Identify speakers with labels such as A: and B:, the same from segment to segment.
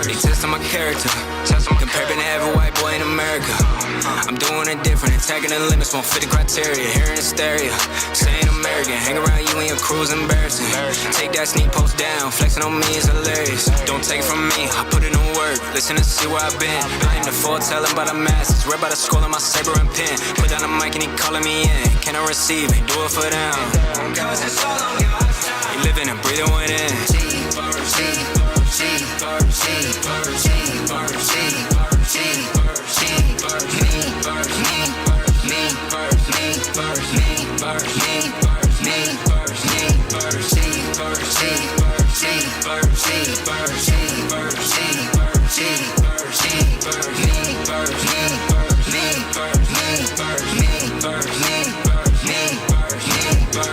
A: They testing my character, comparing to every white boy in America. I'm doing it different, attacking the limits, won't fit the criteria. Hearing hysteria, saying American, hang around you and your crew's embarrassing. Take that sneak post down, flexing on me is hilarious. Don't take it from me, I put it in work, listen and see where I've been. I ain't the foretelling by the masses, read by the skull in my saber and pen. Put down the mic and he calling me in, can I receive it, do it for them. Cause it's all on your lifestyle. You living and breathing within.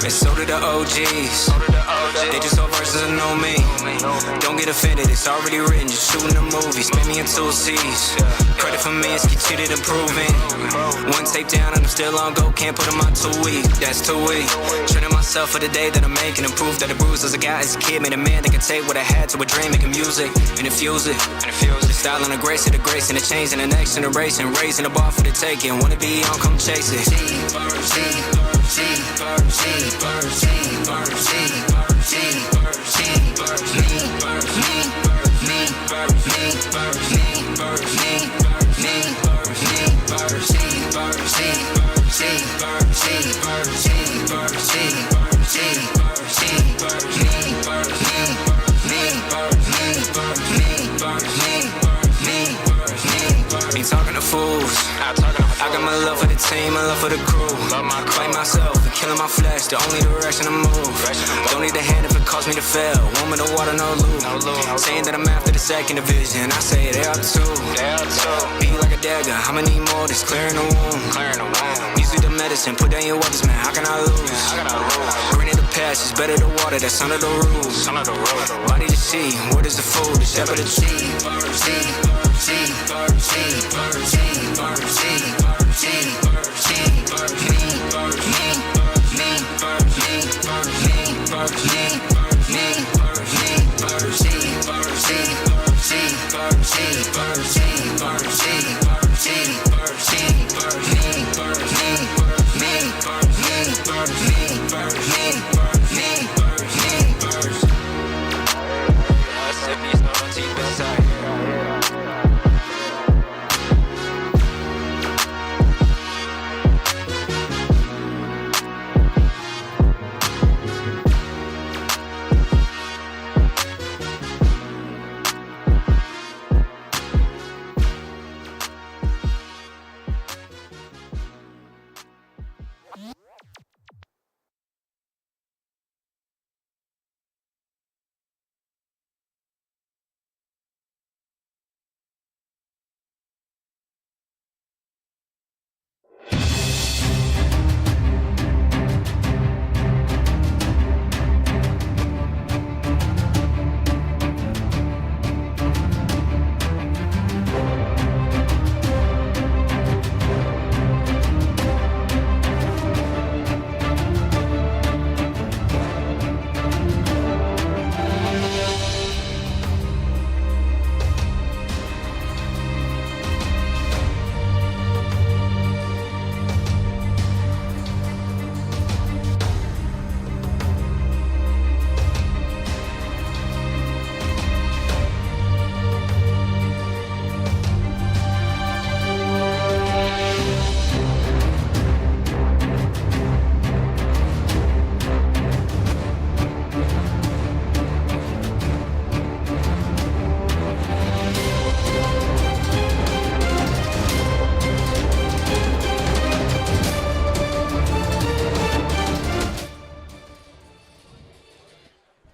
A: And so did the OGs. They just saw verses and know me. Don't get offended, it's already written. Just shooting a movie, spin me in 2 C's. Credit for me is cheated and proven. One tape down and I'm still on go. Can't put in my 2 weeks, that's too weak. Training myself for the day that I'm making and proof that the bruises I got as a kid made a man that can take what I had to a dream, making music and infuse it. The style and the grace of the grace and the change in the next generation. Raising the bar for the taking. Wanna be on, come chase it. Ain't talking to fools. I got my love for the team, my love for the crew. Claim myself and killing my flesh, the only direction to move. Don't need a hand if it costs me to fail. One with the water, no lube. Saying that I'm after the second division, I say they are too. Beat like a dagger, I'ma need more, this clearing the womb. Music the medicine, put down your weapons, man, how can I lose? Green in the past is better than water, that's under the rules. Body to see, what is the food, the shepherd of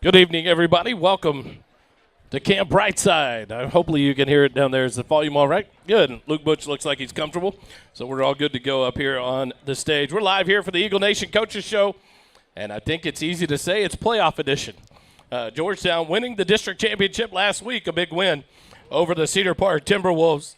B: Good evening, everybody. Welcome to Camp Brightside. Hopefully you can hear it down there. Is the volume all right? Good. Luke Butch looks like he's comfortable, so we're all good to go up here on the stage. We're live here for the Eagle Nation Coaches Show, and I think it's easy to say it's playoff edition. Georgetown winning the district championship last week, a big win over the Cedar Park Timberwolves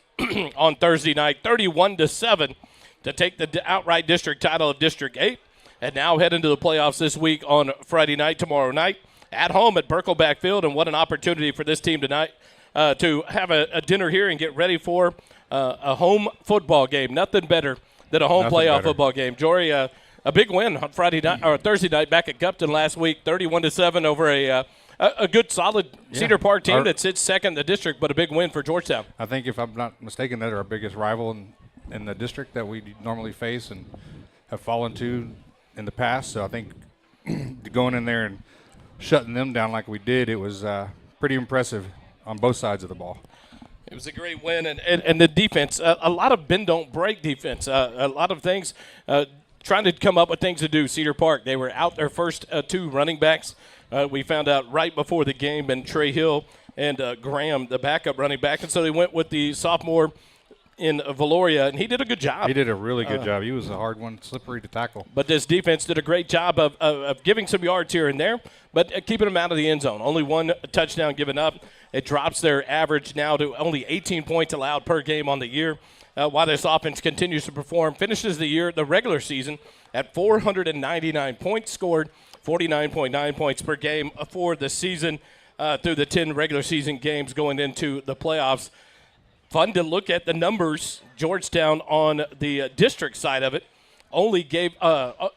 B: on Thursday night, 31-7, to take the outright district title of District 8. and now head into the playoffs this week on Friday night, tomorrow night, at home at Birkelback Field. And what an opportunity for this team tonight to have a dinner here and get ready for a home football game. Nothing better than a home playoff football game. Jory, a big win on Friday night or Thursday night back at Gupton last week, 31-7 over a good, solid Cedar Park team that sits second in the district, but a big win for Georgetown.
C: I think, if I'm not mistaken, they're our biggest rival in the district that we normally face and have fallen to in the past. So I think going in there and shutting them down like we did, it was pretty impressive on both sides of the ball.
B: It was a great win, and the defense, a lot of bend-don't-break defense, a lot of things trying to come up with things to do. Cedar Park, they were out their first two running backs. We found out right before the game, and Trey Hill and Graham, the backup running back, and so they went with the sophomore in Valoria, and he did a good job.
C: He did a really good job. He was a hard one, slippery to tackle.
B: But this defense did a great job of giving some yards here and there, but keeping them out of the end zone. Only one touchdown given up. It drops their average now to only 18 points allowed per game on the year. While this offense continues to perform, finishes the regular season, at 499 points scored, 49.9 points per game for the season through the 10 regular season games going into the playoffs. Fun to look at the numbers. Georgetown on the district side of it only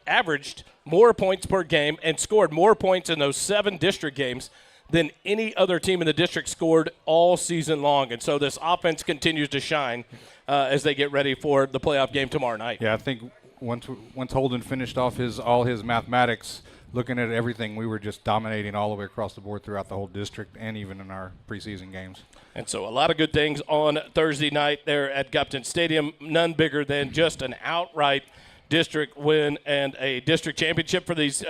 B: averaged more points per game and scored more points in those 7 district games than any other team in the district scored all season long. And so this offense continues to shine as they get ready for the playoff game tomorrow night.
C: Yeah, I think once Holden finished off all his mathematics, looking at everything, we were just dominating all the way across the board throughout the whole district and even in our preseason games.
B: And so a lot of good things on Thursday night there at Gupton Stadium, none bigger than just an outright district win and a district championship for these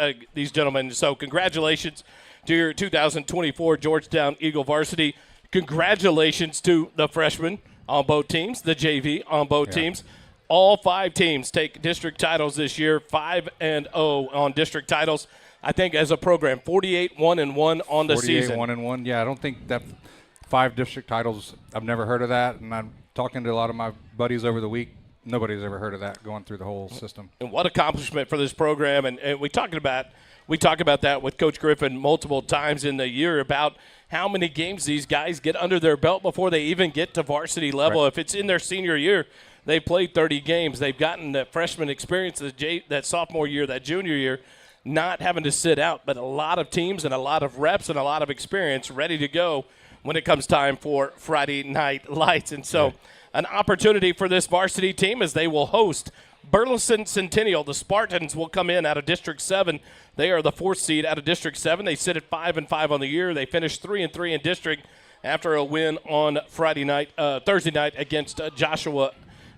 B: gentlemen. So congratulations to your 2024 Georgetown Eagle varsity. Congratulations to the freshmen on both teams, the JV on both teams. All 5 teams take district titles this year, 5-0 on district titles. I think as a program, 48-1-1 on the season.
C: 48-1-1. Yeah, I don't think that 5 district titles, I've never heard of that. And I'm talking to a lot of my buddies over the week. Nobody's ever heard of that going through the whole system.
B: And what accomplishment for this program. And we talk about that with Coach Griffin multiple times in the year about how many games these guys get under their belt before they even get to varsity level. Right. If it's in their senior year, they played 30 games. They've gotten that freshman experience, that sophomore year, that junior year, not having to sit out. But a lot of teams and a lot of reps and a lot of experience ready to go when it comes time for Friday night lights. And so an opportunity for this varsity team as they will host Burleson Centennial. The Spartans will come in out of District 7. They are the 4th seed out of District 7. They sit at 5-5 on the year. They finished 3-3 in district after a win on Thursday night against Joshua,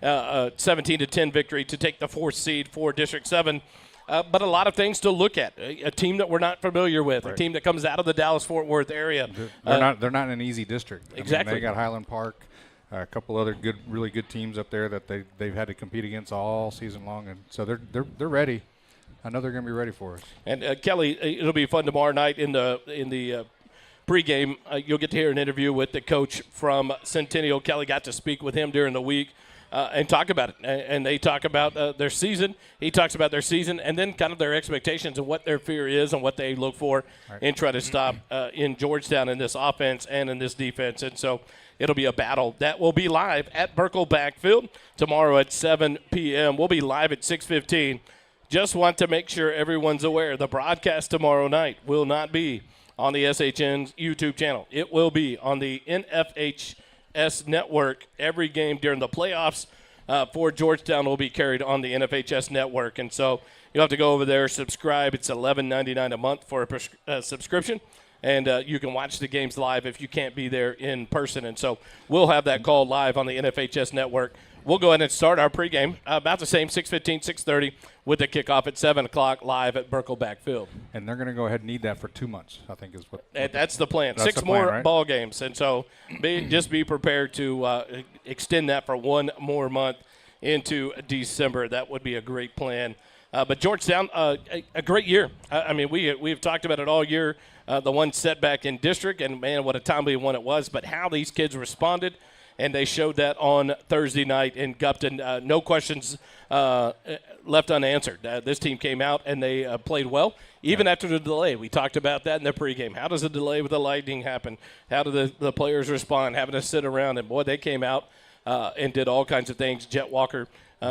B: 17-10 victory to take the 4th seed for District 7. But a lot of things to look at. A team that we're not familiar with, a team that comes out of the Dallas-Fort Worth area.
C: They're not in an easy district.
B: Exactly.
C: I mean, they got Highland Park, a couple other really good teams up there that they've had to compete against all season long, and so they're ready. I know they're going to be ready for us. And
B: Kelly, it'll be fun tomorrow night in the pregame. You'll get to hear an interview with the coach from Centennial. Kelly got to speak with him during the week and talk about it. And they talk about their season. He talks about their season and then kind of their expectations and what their fear is and what they look for and try to stop in Georgetown in this offense and in this defense. And so it'll be a battle that will be live at Birkelback Field tomorrow at 7 p.m. We'll be live at 6:15. Just want to make sure everyone's aware the broadcast tomorrow night will not be on the SHN's YouTube channel. It will be on the NFHS network. Every game during the playoffs for Georgetown will be carried on the NFHS network. And so you'll have to go over there, subscribe. It's $11.99 a month for a subscription. And you can watch the games live if you can't be there in person. And so we'll have that call live on the NFHS network. We'll go ahead and start our pregame about the same, 6:15, 6:30, with the kickoff at 7 o'clock live at Birkelback Field.
C: And they're going to go ahead and need that for 2 months, I think is what.
B: That's the plan.
C: That's
B: 6
C: the plan,
B: more
C: right?
B: ball games. And so just be prepared to extend that for 1 more month into December. That would be a great plan. But Georgetown, a great year. I mean, we've talked about it all year. The one setback in district, and, man, what a timely one it was. But how these kids responded and they showed that on Thursday night in Gupton. No questions left unanswered. This team came out and they played well, even after the delay. We talked about that in the pregame. How does a delay with the Lightning happen? How do the players respond, having to sit around? And, boy, they came out and did all kinds of things. Jet Walker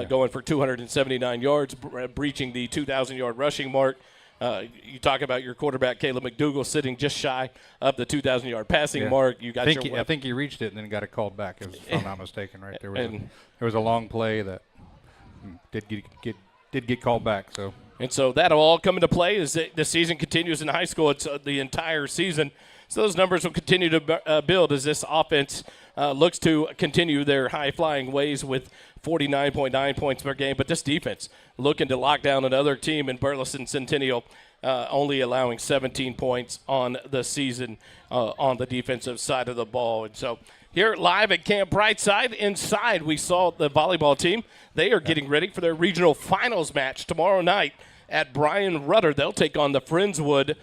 B: going for 279 yards, breaching the 2,000-yard rushing mark. You talk about your quarterback, Caleb McDougal, sitting just shy of the 2,000-yard passing mark.
C: I think he reached it and then got it called back, if I'm not mistaken. Right there was a long play that did get called back. So
B: that'll all come into play as the season continues in high school. It's the entire season. So those numbers will continue to build as this offense looks to continue their high-flying ways with 49.9 points per game. But this defense looking to lock down another team in Burleson Centennial, only allowing 17 points on the season on the defensive side of the ball. And so here live at Camp Brightside, inside we saw the volleyball team. They are getting ready for their regional finals match tomorrow night at Bryan Rudder. They'll take on the Friendswood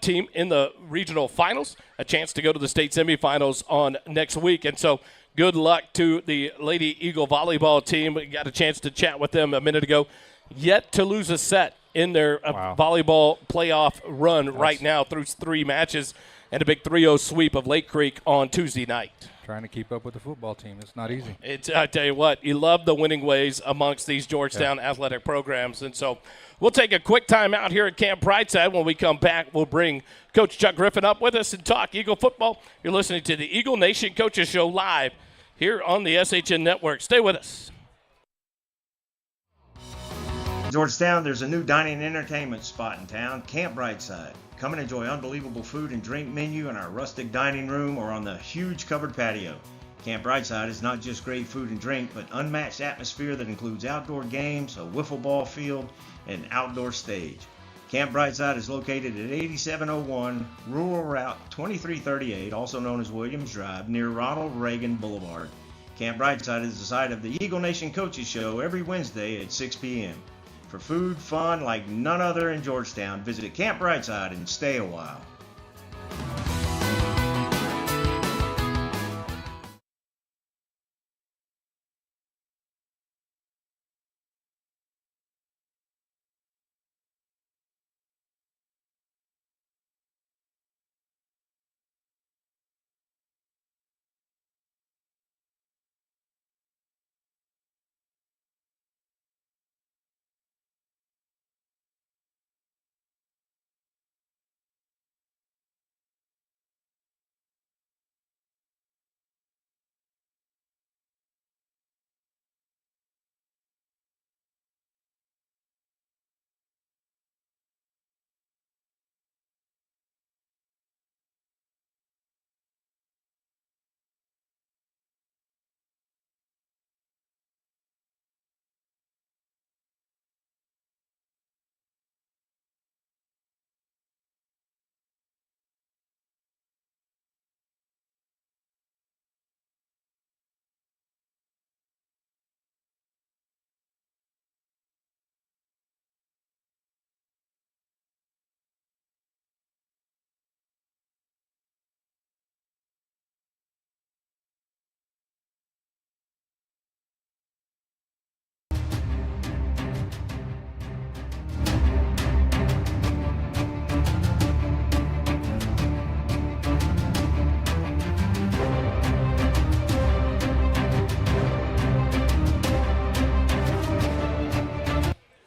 B: team in the regional finals, a chance to go to the state semifinals on next week. And so good luck to the Lady Eagle volleyball team. We got a chance to chat with them a minute ago. Yet to lose a set in their volleyball playoff run right now through 3 matches and a big 3-0 sweep of Lake Creek on Tuesday night.
C: Trying to keep up with the football team. It's not easy.
B: I tell you what, you love the winning ways amongst these Georgetown athletic programs. And so we'll take a quick time out here at Camp Brightside. When we come back, we'll bring Coach Chuck Griffin up with us and talk Eagle football. You're listening to the Eagle Nation Coaches Show live here on the SHN Network. Stay with us.
D: Georgetown, there's a new dining and entertainment spot in town, Camp Brightside. Come and enjoy unbelievable food and drink menu in our rustic dining room or on the huge covered patio. Camp Brightside is not just great food and drink, but unmatched atmosphere that includes outdoor games, a wiffle ball field, and an outdoor stage. Camp Brightside is located at 8701 Rural Route 2338, also known as Williams Drive, near Ronald Reagan Boulevard. Camp Brightside is the site of the Eagle Nation Coaches Show every Wednesday at 6 p.m. For food, fun like none other in Georgetown, visit Camp Brightside and stay a while.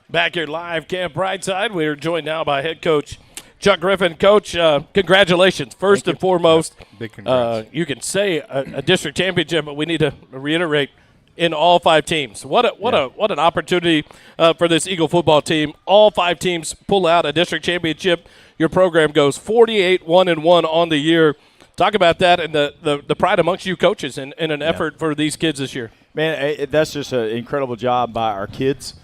B: Back here live, Camp Brightside. We are joined now by head coach Chuck Griffin. Coach, congratulations. First and foremost,
C: big congrats.
B: You can say a district championship, but we need to reiterate in all 5 teams. What an opportunity for this Eagle football team. All 5 teams pull out a district championship. Your program goes 48-1-1 on the year. Talk about that and the pride amongst you coaches in an effort for these kids this year.
E: Man, that's just an incredible job by our kids.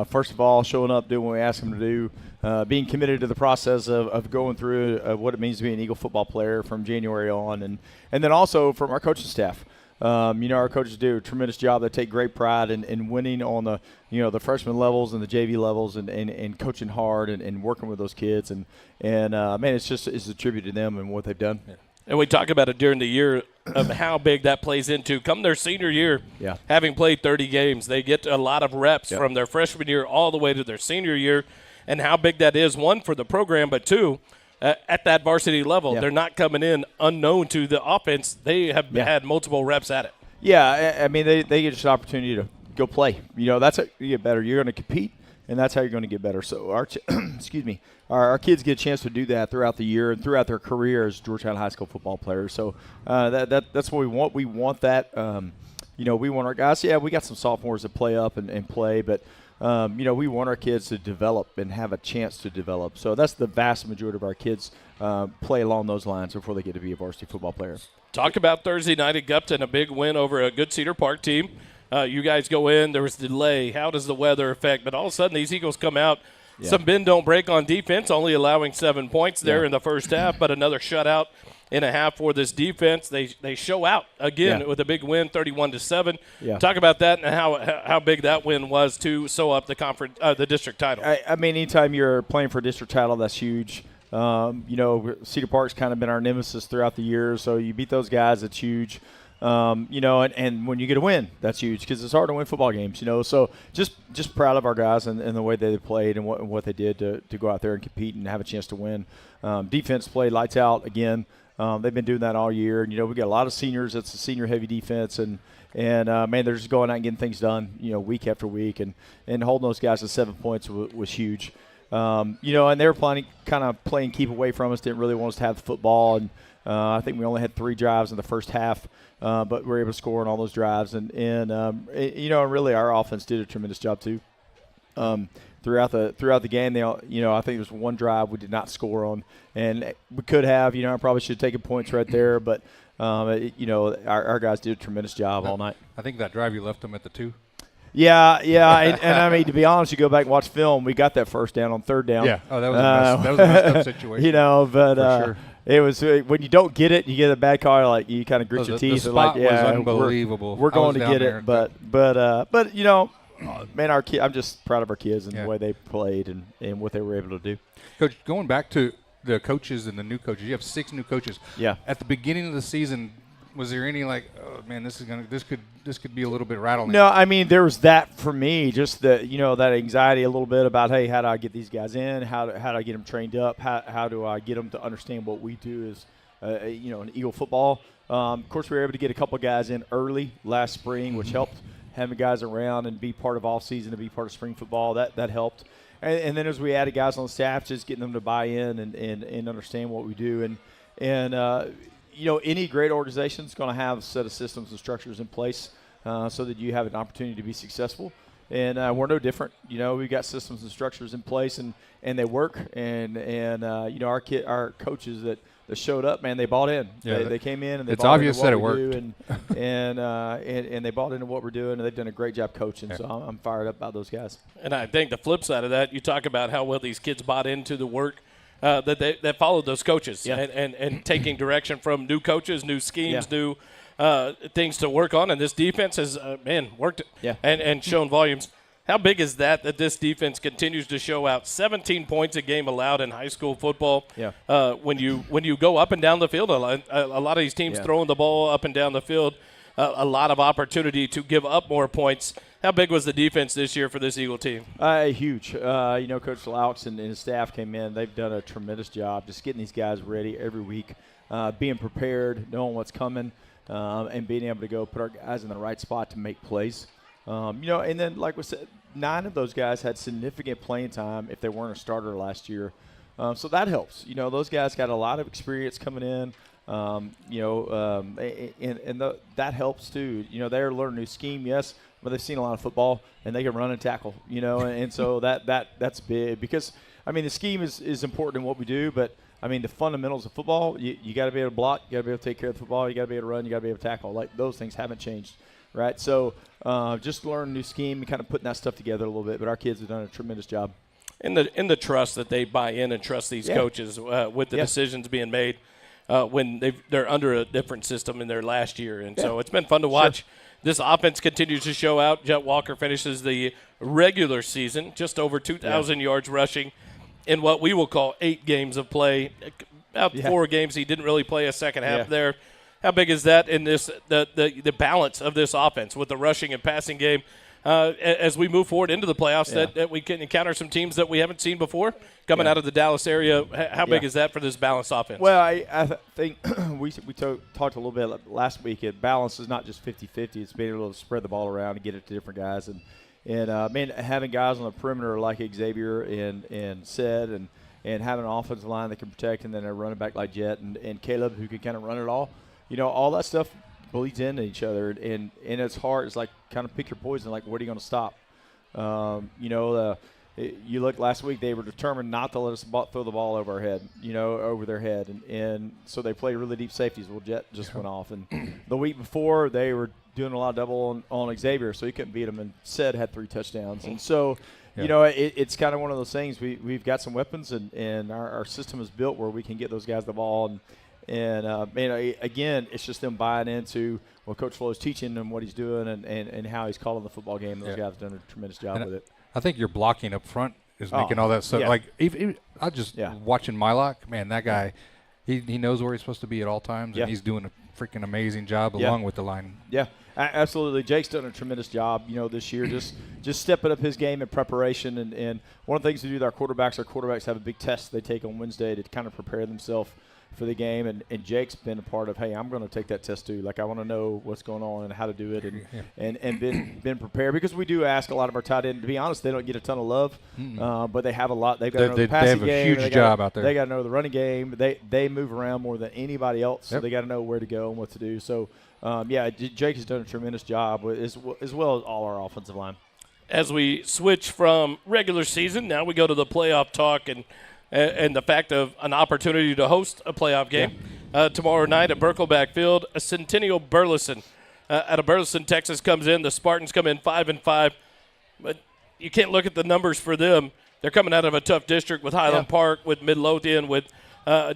E: First of all, showing up, doing what we ask them to do, being committed to the process of going through what it means to be an Eagle football player from January on, and then also from our coaching staff. Our coaches do a tremendous job. They take great pride in winning on the freshman levels and the JV levels and coaching hard and working with those kids. And man, it's a tribute to them and what they've done.
B: Yeah. And we talk about it during the year. of how big that plays into come their senior year.
E: Yeah.
B: Having played 30 games, they get a lot of reps from their freshman year all the way to their senior year, and how big that is, one, for the program, but two, at that varsity level. They're not coming in unknown to the offense. They have had multiple reps at it.
E: Yeah, I mean, they get just an opportunity to go play. That's how you get better. You're going to compete, and that's how you're going to get better. So our kids get a chance to do that throughout the year and throughout their career as Georgetown high school football players. So that's what we want. We want that. We want our guys. Yeah, we got some sophomores that play up and play, but we want our kids to develop and have a chance to develop. So that's the vast majority of our kids play along those lines before they get to be a varsity football player.
B: Talk about Thursday night at Gupton, a big win over a good Cedar Park team. You guys go in, there was delay. How does the weather affect? But all of a sudden, these Eagles come out. Yeah. Some bend don't break on defense, only allowing 7 points there in the first half, but another shutout in a half for this defense. They show out again with a big win, 31-7. Yeah. Talk about that and how big that win was to sew up the district title.
E: I mean, anytime you're playing for a district title, that's huge. Cedar Park's kind of been our nemesis throughout the years, so you beat those guys, it's huge. And when you get a win, that's huge because it's hard to win football games, So just proud of our guys and the way they played and what they did to go out there and compete and have a chance to win. Defense played lights out again. They've been doing that all year. And, we got a lot of seniors. It's a senior-heavy defense. And man, they're just going out and getting things done, week after week. And holding those guys to 7 points was huge. And they were playing keep away from us, didn't really want us to have the football. And I think we only had 3 drives in the first half, but we were able to score on all those drives. And really our offense did a tremendous job too. Throughout the game, I think there was one drive we did not score on, and we could have. I probably should have taken points right there, but our guys did a tremendous job all night.
C: I think that drive you left them at the 2.
E: Yeah, and I mean, to be honest, you go back and watch film. We got that first down on third down.
C: Yeah, that was a messed up situation.
E: But
C: sure.
E: It was when you don't get it, you get a bad call. Like you kind of grit your teeth.
C: The spot
E: was
C: unbelievable.
E: We're going to get it, but man, I'm just proud of our kids and the way they played and what they were able to do.
C: Coach, going back to the coaches and the new coaches, you have 6 new coaches.
E: Yeah.
C: At the beginning of the season, was there any oh man, this could be a little bit rattling?
E: No, I mean there was that for me, just that anxiety a little bit about, hey, how do I get these guys in? How do I get them trained up? How do I get them to understand what we do as in Eagle football? Of course, we were able to get a couple of guys in early last spring, which helped. Having guys around and be part of off season, to be part of spring football, that helped. And then as we added guys on the staff, just getting them to buy in and understand what we do. And any great organization is going to have a set of systems and structures in place so that you have an opportunity to be successful. And we're no different. We've got systems and structures in place, and they work. And our coaches that showed up, man, they bought in. Yeah, they came in and they bought into what we do, and they bought into what we're doing, and they've done a great job coaching. Yeah. So I'm fired up about those guys.
B: And I think the flip side of that, you talk about how well these kids bought into the work that followed those coaches, and taking direction from new coaches, new schemes, new things to work on. And this defense has worked and shown volumes. How big is that this defense continues to show out 17 points a game allowed in high school football?
E: Yeah.
B: When you go up and down the field, a lot of these teams throwing the ball up and down the field, a lot of opportunity to give up more points. How big was the defense this year for this Eagle team?
E: Huge. Coach Laux and his staff came in. They've done a tremendous job just getting these guys ready every week, being prepared, knowing what's coming, and being able to go put our guys in the right spot to make plays. And then, like we said, 9 of those guys had significant playing time if they weren't a starter last year. So that helps. Those guys got a lot of experience coming in, that helps too. They're learning a new scheme, yes, but they've seen a lot of football, and they can run and tackle, and so that's big because, I mean, the scheme is important in what we do, but, I mean, the fundamentals of football, you got to be able to block, you got to be able to take care of the football, you got to be able to run, you got to be able to tackle. Like, those things haven't changed. Right, so just learn a new scheme and kind of putting that stuff together a little bit. But our kids have done a tremendous job.
B: In the trust that they buy in and trust these coaches with the decisions being made when they're under a different system in their last year. And so it's been fun to watch. Sure. This offense continues to show out. Jet Walker finishes the regular season just over 2,000 yards rushing in what we will call 8 games of play. About 4 games he didn't really play a second half there. How big is that in this the balance of this offense with the rushing and passing game as we move forward into the playoffs that we can encounter some teams that we haven't seen before coming out of the Dallas area? How big is that for this balanced offense?
E: Well, I think we talked a little bit last week. Balance is not just 50-50. It's being able to spread the ball around and get it to different guys. And having guys on the perimeter like Xavier and Sid and having an offensive line that can protect, and then a running back like Jet and Caleb who can kind of run it all. All that stuff bleeds into each other, and it's hard. It's like kind of pick your poison. Like, what are you going to stop? You look last week; they were determined not to let us throw the ball over our head, over their head, and so they played really deep safeties. Well, Jet just went off, and the week before they were doing a lot of double on Xavier, so he couldn't beat him. And Sid had 3 touchdowns, and so. It's kind of one of those things. We've got some weapons, and our system is built where we can get those guys the ball. Again, it's just them buying into what Coach Flo is teaching them, what he's doing, and how he's calling the football game. Those guys have done a tremendous job with it.
C: I think your blocking up front is making all that stuff.
E: Yeah.
C: Like, even I just watching Mylock, man, that guy, he knows where he's supposed to be at all times, and he's doing a freaking amazing job along with the line.
E: Yeah. Absolutely. Jake's done a tremendous job, this year, just stepping up his game in preparation. And one of the things we do with our quarterbacks have a big test they take on Wednesday to kind of prepare themselves for the game. And Jake's been a part of, hey, I'm going to take that test too. Like, I want to know what's going on and how to do it and been prepared. Because we do ask a lot of our tight end. To be honest, they don't get a ton of love, but they have a lot. They've got to know the passing game.
C: They have a huge job out there.
E: They got to know the running game. They move around more than anybody else, so they got to know where to go and what to do. So, Jake has done a tremendous job as well as all our offensive line.
B: As we switch from regular season, now we go to the playoff talk and the fact of an opportunity to host a playoff game tomorrow night at Birkelback Field. A Centennial Burleson out of Burleson, Texas comes in. The Spartans come in 5-5, but you can't look at the numbers for them. They're coming out of a tough district with Highland Park, with Midlothian, with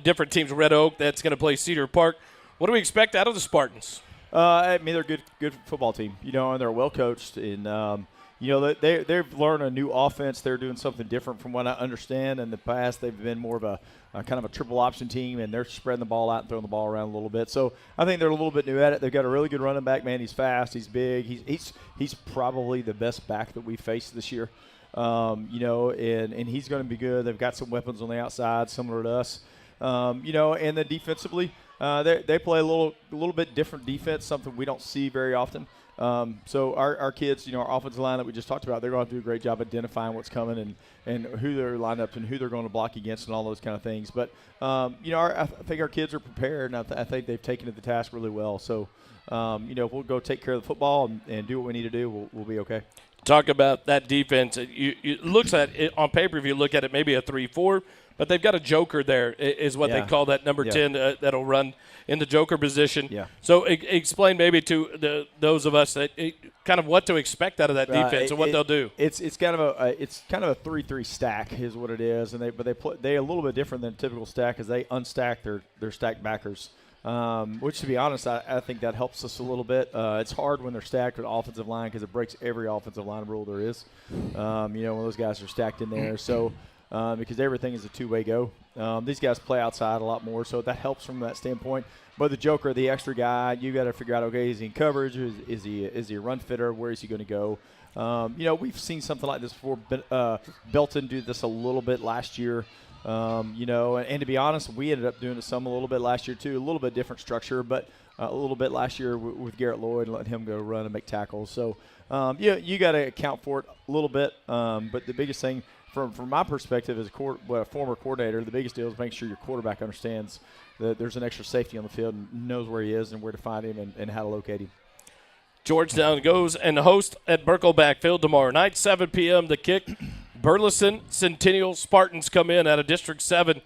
B: different teams. Red Oak that's going to play Cedar Park. What do we expect out of the Spartans?
E: They're a good football team, and they're well coached, and they've learned a new offense. They're doing something different from what I understand. In the past, they've been more of a kind of a triple option team, and they're spreading the ball out and throwing the ball around a little bit. So I think they're a little bit new at it. They've got a really good running back, man. He's fast, he's big, he's probably the best back that we faced this year, and he's going to be good. They've got some weapons on the outside, similar to us, and then defensively. They play a little bit different defense, something we don't see very often. So our kids, our offensive line that we just talked about, they're going to do a great job identifying what's coming and who they're lined up and who they're going to block against and all those kind of things. But, I think our kids are prepared, and I think they've taken to the task really well. So, if we'll go take care of the football and do what we need to do, we'll be okay.
B: Talk about that defense. It looks at it on paper, if you look at it, maybe a 3-4. But they've got a joker there, is what they call that number 10 that'll run in the joker position. Yeah. So explain maybe to those of us that kind of what to expect out of that defense and what they'll do.
E: It's kind of a 3-3 stack is what it is, and they're a little bit different than a typical stack as they unstack their stacked backers. Which, to be honest, I think that helps us a little bit. It's hard when they're stacked with offensive line because it breaks every offensive line rule there is. When those guys are stacked in there, so. Because everything is a two-way go. These guys play outside a lot more, so that helps from that standpoint. But the joker, the extra guy, you got to figure out, okay, is he in coverage? Is he a run fitter? Where is he going to go? We've seen something like this before. Belton did this a little bit last year. And to be honest, we ended up doing it a little bit last year too. A little bit different structure, but a little bit last year with Garrett Lloyd and letting him go run and make tackles. So, you got to account for it a little bit. But the biggest thing, from my perspective as a former coordinator, the biggest deal is making sure your quarterback understands that there's an extra safety on the field and knows where he is and where to find him and how to locate him.
B: Georgetown goes and hosts at Birkelback Field tomorrow night, 7 p.m. the kick. Burleson Centennial Spartans come in out of District 7.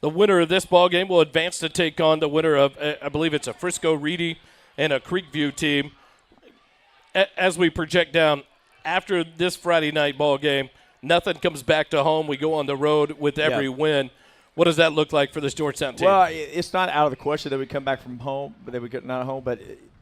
B: The winner of this ball game will advance to take on the winner of, I believe it's a Frisco Reedy and a Creekview team. As we project down, after this Friday night ball game, nothing comes back to home. We go on the road with every win. What does that look like for this Georgetown team?
E: Well, it's not out of the question that we come back from home, but that we get not home, but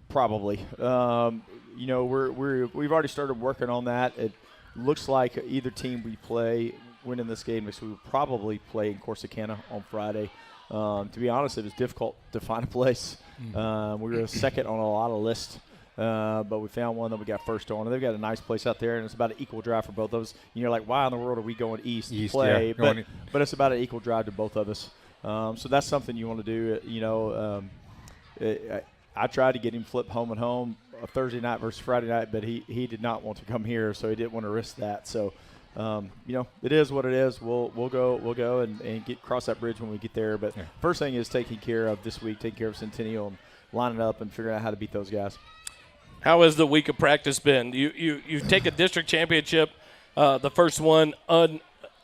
E: probably. We've already started working on that. It looks like either team we play winning this game, so we will probably play in Corsicana on Friday. To be honest, it was difficult to find a place We were second on a lot of lists, but we found one that we got first on. And they've got a nice place out there, and it's about an equal drive for both of us. And you're like, why in the world are we going east to play?
C: Yeah,
E: but it's about an equal drive to both of us. So that's something you want to do. I tried to get him flip home and home Thursday night versus Friday night, but he did not want to come here, so he didn't want to risk that. So, it is what it is. We'll go and cross that bridge when we get there. But first thing is taking care of this week, taking care of Centennial and lining up and figuring out how to beat those guys.
B: How has the week of practice been? You take a district championship, the first one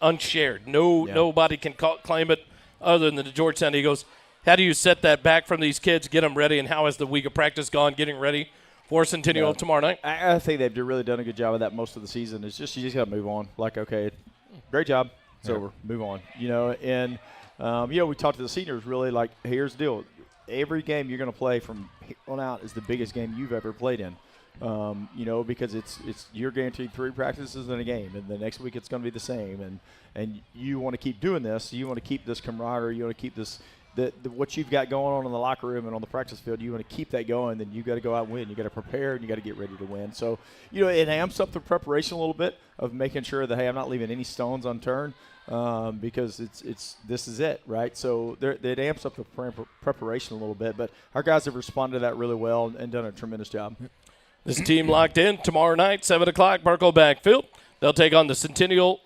B: unshared. Nobody can claim it other than the Georgetown Eagles. How do you set that back from these kids, get them ready, and how has the week of practice gone getting ready for Centennial tomorrow night?
E: I think they've really done a good job of that most of the season. It's just you just got to move on. Like, okay, great job. It's over. Move on. And we talked to the seniors really like, hey, here's the deal. Every game you're going to play from here on out is the biggest game you've ever played in. Because it's you're guaranteed 3 practices in a game, and the next week it's going to be the same. And you want to keep doing this. You want to keep this camaraderie. You want to keep this what you've got going on in the locker room and on the practice field. You want to keep that going. Then you got to go out and win. You got to prepare and you got to get ready to win. So it amps up the preparation a little bit of making sure that, hey, I'm not leaving any stones unturned. Because this is it, right? So it amps up the preparation a little bit. But our guys have responded to that really well and done a tremendous job.
B: This team locked in tomorrow night, 7 o'clock, Burkle Field. They'll take on the Centennial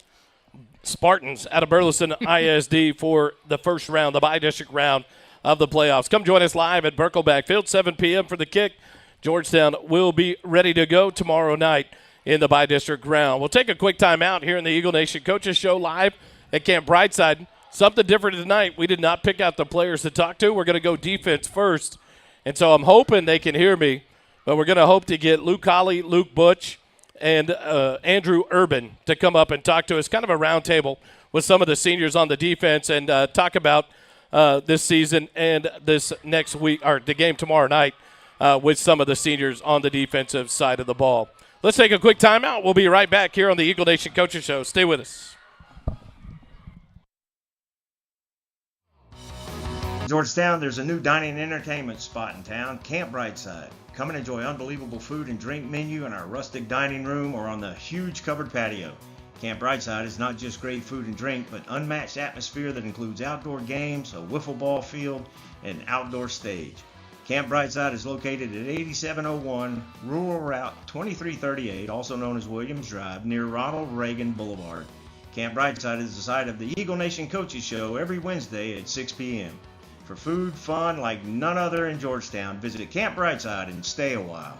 B: Spartans out of Burleson ISD for the first round, the bi-district round of the playoffs. Come join us live at Burkle Field, 7 p.m. for the kick. Georgetown will be ready to go tomorrow night in the bi-district round. We'll take a quick time out here in the Eagle Nation Coaches Show live at Camp Brightside. Something different tonight. We did not pick out the players to talk to. We're going to go defense first. And so I'm hoping they can hear me, but we're going to hope to get Luke Colley, Luke Butch, and Andrew Urban to come up and talk to us, kind of a round table with some of the seniors on the defense and talk about this season and this next week, or the game tomorrow night with some of the seniors on the defensive side of the ball. Let's take a quick timeout. We'll be right back here on the Eagle Nation Coaches Show. Stay with us.
D: Georgetown, there's a new dining and entertainment spot in town, Camp Brightside. Come and enjoy unbelievable food and drink menu in our rustic dining room or on the huge covered patio. Camp Brightside is not just great food and drink, but unmatched atmosphere that includes outdoor games, a wiffle ball field, and an outdoor stage. Camp Brightside is located at 8701 Rural Route 2338, also known as Williams Drive, near Ronald Reagan Boulevard. Camp Brightside is the site of the Eagle Nation Coaches Show every Wednesday at 6 p.m. For food, fun like none other in Georgetown, visit Camp Brightside and stay a while.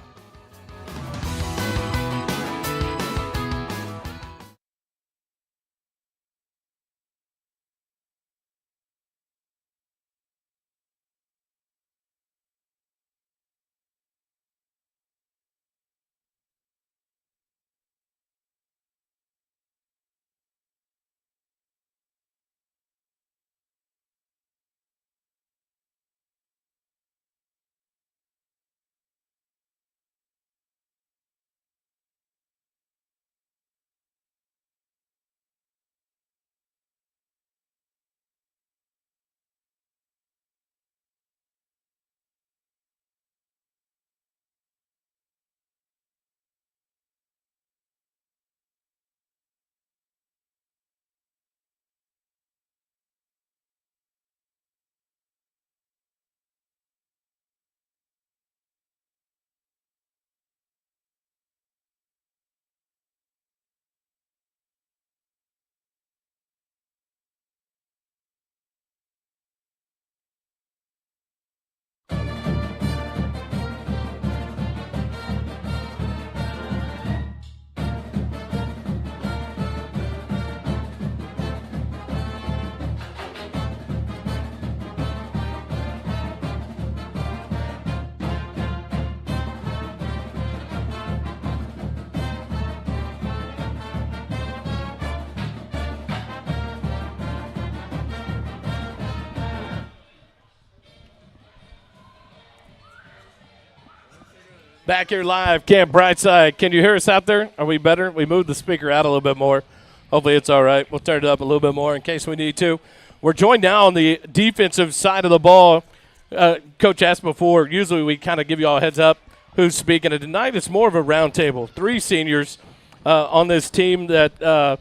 B: Back here live, Camp Brightside. Can you hear us out there? Are we better? We moved the speaker out a little bit more. Hopefully it's all right. We'll turn it up a little bit more in case we need to. We're joined now on the defensive side of the ball Coach asked before, usually we kind of give you all a heads up who's speaking. And tonight it's more of a roundtable. 3 seniors on this team that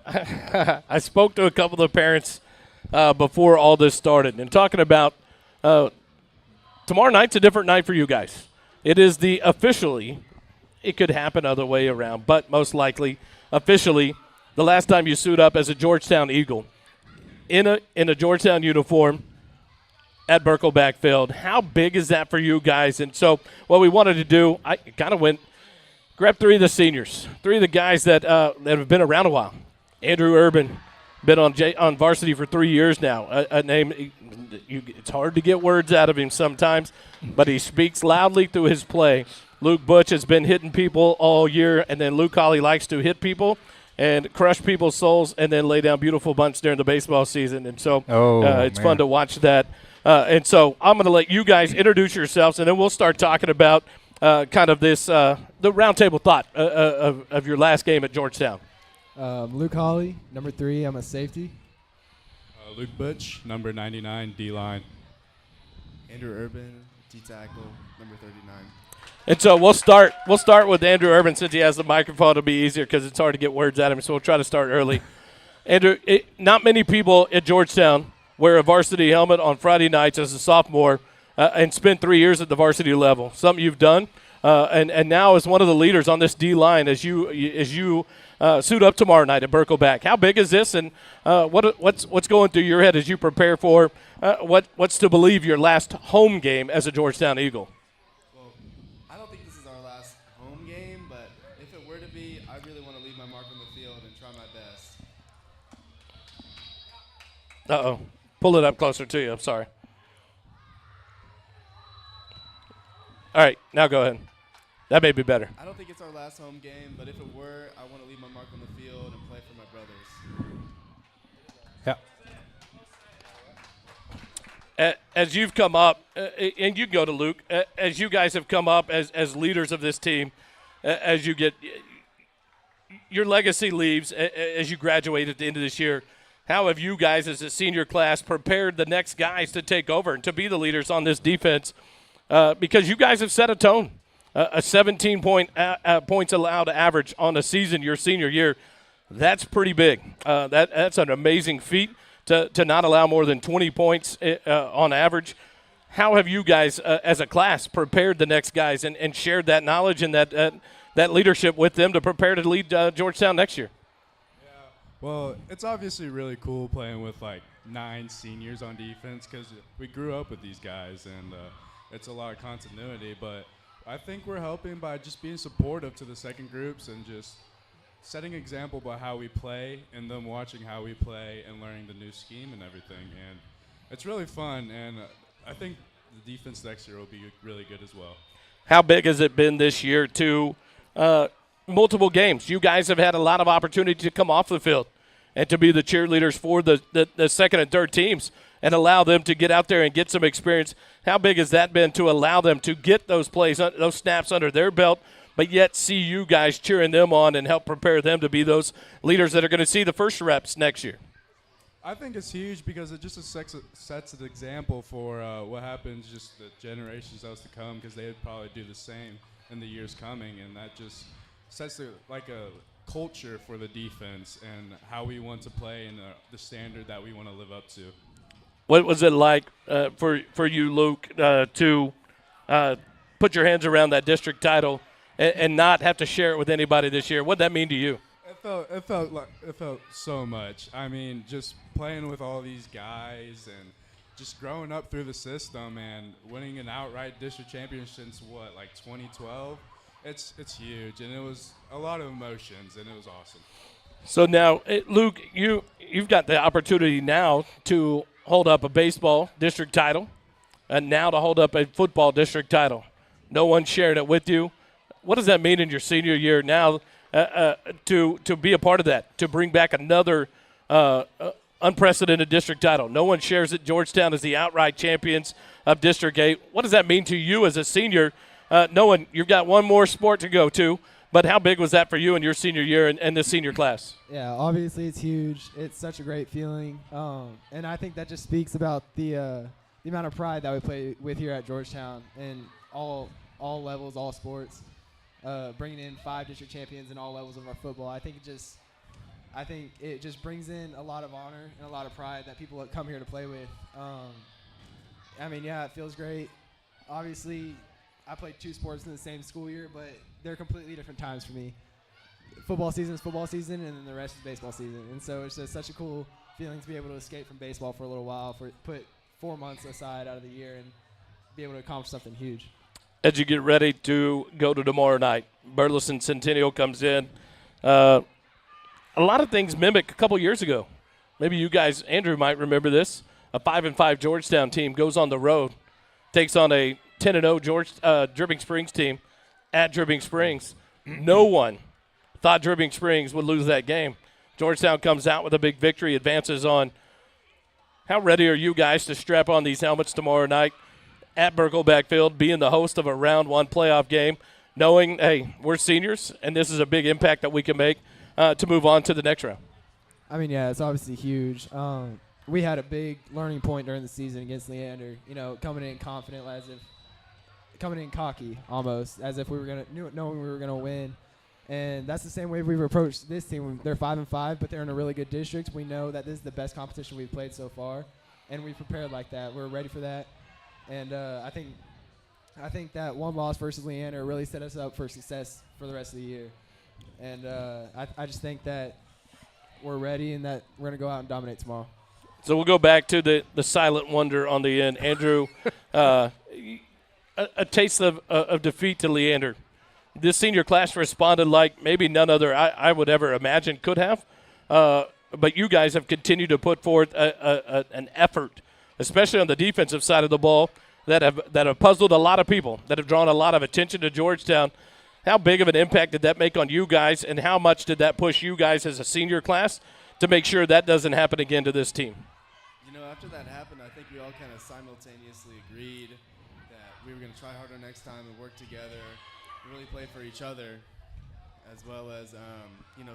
B: I spoke to a couple of parents before all this started and talking about tomorrow night's a different night for you guys. It is the officially, it could happen other way around, but most likely officially the last time you suit up as a Georgetown Eagle in a Georgetown uniform at Birkelback Field. How big is that for you guys? And so what we wanted to do, I kind of grab 3 of the seniors, 3 of the guys that have been around a while. Andrew Urban, been on varsity for 3 years now. A name, it's hard to get words out of him sometimes, but he speaks loudly through his play. Luke Butch has been hitting people all year, and then Luke Hawley likes to hit people and crush people's souls and then lay down beautiful bunts during the baseball season. And so it's fun to watch that. And so I'm going to let you guys introduce yourselves, and then we'll start talking about kind of this the roundtable thought of your last game at Georgetown.
F: Luke Hawley, number 3. I'm a safety.
G: Luke Butch, number 99, D-line.
H: Andrew Urban, D-tackle, number 39.
B: And so we'll start with Andrew Urban since he has the microphone. It'll be easier because it's hard to get words out of him, so we'll try to start early. Andrew, not many people at Georgetown wear a varsity helmet on Friday nights as a sophomore and spend 3 years at the varsity level. Something you've done, and now as one of the leaders on this D-line as you suit up tomorrow night at Birkelback. How big is this, and what's going through your head as you prepare for what's to believe your last home game as a Georgetown Eagle?
H: Well, I don't think this is our last home game, but if it were to be, I really want to leave my mark on the field and try my best.
B: Uh-oh. Pull it up closer to you. I'm sorry. All right, now go ahead. That may be better.
H: I don't think it's our last home game, but if it were, I want to leave my mark on the field and play for my brothers.
C: Yeah.
B: As you've come up, and you can go to Luke, as you guys have come up as leaders of this team, as you get your legacy leaves, as you graduate at the end of this year, how have you guys as a senior class prepared the next guys to take over and to be the leaders on this defense? Because you guys have set a tone. A 17 points allowed average on a season your senior year, that's pretty big. That's an amazing feat to not allow more than 20 points on average. How have you guys, as a class, prepared the next guys and shared that knowledge and that leadership with them to prepare to lead Georgetown next year?
G: Well, it's obviously really cool playing with like 9 seniors on defense because we grew up with these guys, and it's a lot of continuity. But I think we're helping by just being supportive to the second groups and just setting example by how we play and them watching how we play and learning the new scheme and everything. And it's really fun, and I think the defense next year will be really good as well.
B: How big has it been this year to multiple games? You guys have had a lot of opportunity to come off the field and to be the cheerleaders for the second and third teams and allow them to get out there and get some experience. How big has that been to allow them to get those plays, those snaps under their belt, but yet see you guys cheering them on and help prepare them to be those leaders that are going to see the first reps next year?
G: I think it's huge because it just sets an example for what happens just the generations else to come, because they would probably do the same in the years coming, and that just sets a culture for the defense and how we want to play and the standard that we want to live up to.
B: What was it like for you, Luke, to put your hands around that district title and not have to share it with anybody this year? What did that mean to you?
G: It felt so much. I mean, just playing with all these guys and just growing up through the system and winning an outright district championship since 2012. It's huge, and it was a lot of emotions, and it was awesome.
B: So now, Luke, you've got the opportunity now to hold up a baseball district title, and now to hold up a football district title. No one's sharing it with you. What does that mean in your senior year now to be a part of that, to bring back another unprecedented district title? No one shares it. Georgetown is the outright champions of District 8. What does that mean to you as a senior, knowing you've got one more sport to go to, but how big was that for you in your senior year and the senior class?
F: Yeah, obviously it's huge. It's such a great feeling, and I think that just speaks about the the amount of pride that we play with here at Georgetown in all levels, all sports, bringing in 5 district champions in all levels of our football. I think it just brings in a lot of honor and a lot of pride that people come here to play with. I mean, yeah, it feels great. Obviously, I played 2 sports in the same school year, but they're completely different times for me. Football season is football season, and then the rest is baseball season. And so it's just such a cool feeling to be able to escape from baseball for a little while, put 4 months aside out of the year and be able to accomplish something huge.
B: As you get ready to go to tomorrow night, Burleson Centennial comes in. A lot of things mimic a couple years ago. Maybe you guys, Andrew, might remember this. A 5-5 Georgetown team goes on the road, takes on a 10-0 Dripping Springs team at Dripping Springs. No one thought Dripping Springs would lose that game. Georgetown comes out with a big victory, advances on. How ready are you guys to strap on these helmets tomorrow night at Birkelbeck Field, being the host of a round 1 playoff game, knowing, hey, we're seniors, and this is a big impact that we can make to move on to the next round?
F: I mean, yeah, it's obviously huge. We had a big learning point during the season against Leander, coming in confident, coming in cocky almost, as if we were knowing we were gonna win. And that's the same way we've approached this team. They're 5-5, but they're in a really good district. We know that this is the best competition we've played so far, and we prepared like that. We're ready for that. And I think that one loss versus Leander really set us up for success for the rest of the year. And I just think that we're ready and that we're going to go out and dominate tomorrow.
B: So we'll go back to the silent wonder on the end. Andrew, a taste of defeat to Leander. This senior class responded like maybe none other I would ever imagine could have. But you guys have continued to put forth an effort, especially on the defensive side of the ball, that have puzzled a lot of people, that have drawn a lot of attention to Georgetown. How big of an impact did that make on you guys, and how much did that push you guys as a senior class to make sure that doesn't happen again to this team?
H: After that happened, I think we all kind of simultaneously agreed that we were going to try harder next time and work together, really play for each other, as well as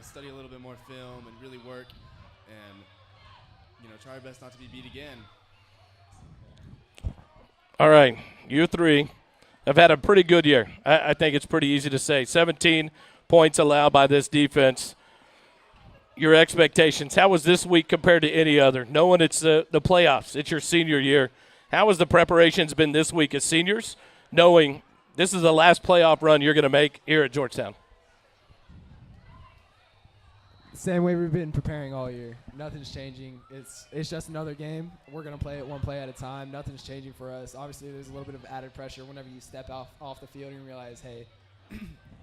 H: study a little bit more film and really work and try our best not to be beat again.
B: All right, you 3 have had a pretty good year. I think it's pretty easy to say. 17 points allowed by this defense. Your expectations, how was this week compared to any other? Knowing it's the playoffs, it's your senior year. How has the preparations been this week as seniors, knowing this is the last playoff run you're going to make here at Georgetown?
F: Same way we've been preparing all year. Nothing's changing. It's just another game. We're going to play it one play at a time. Nothing's changing for us. Obviously, there's a little bit of added pressure whenever you step off the field and realize, hey,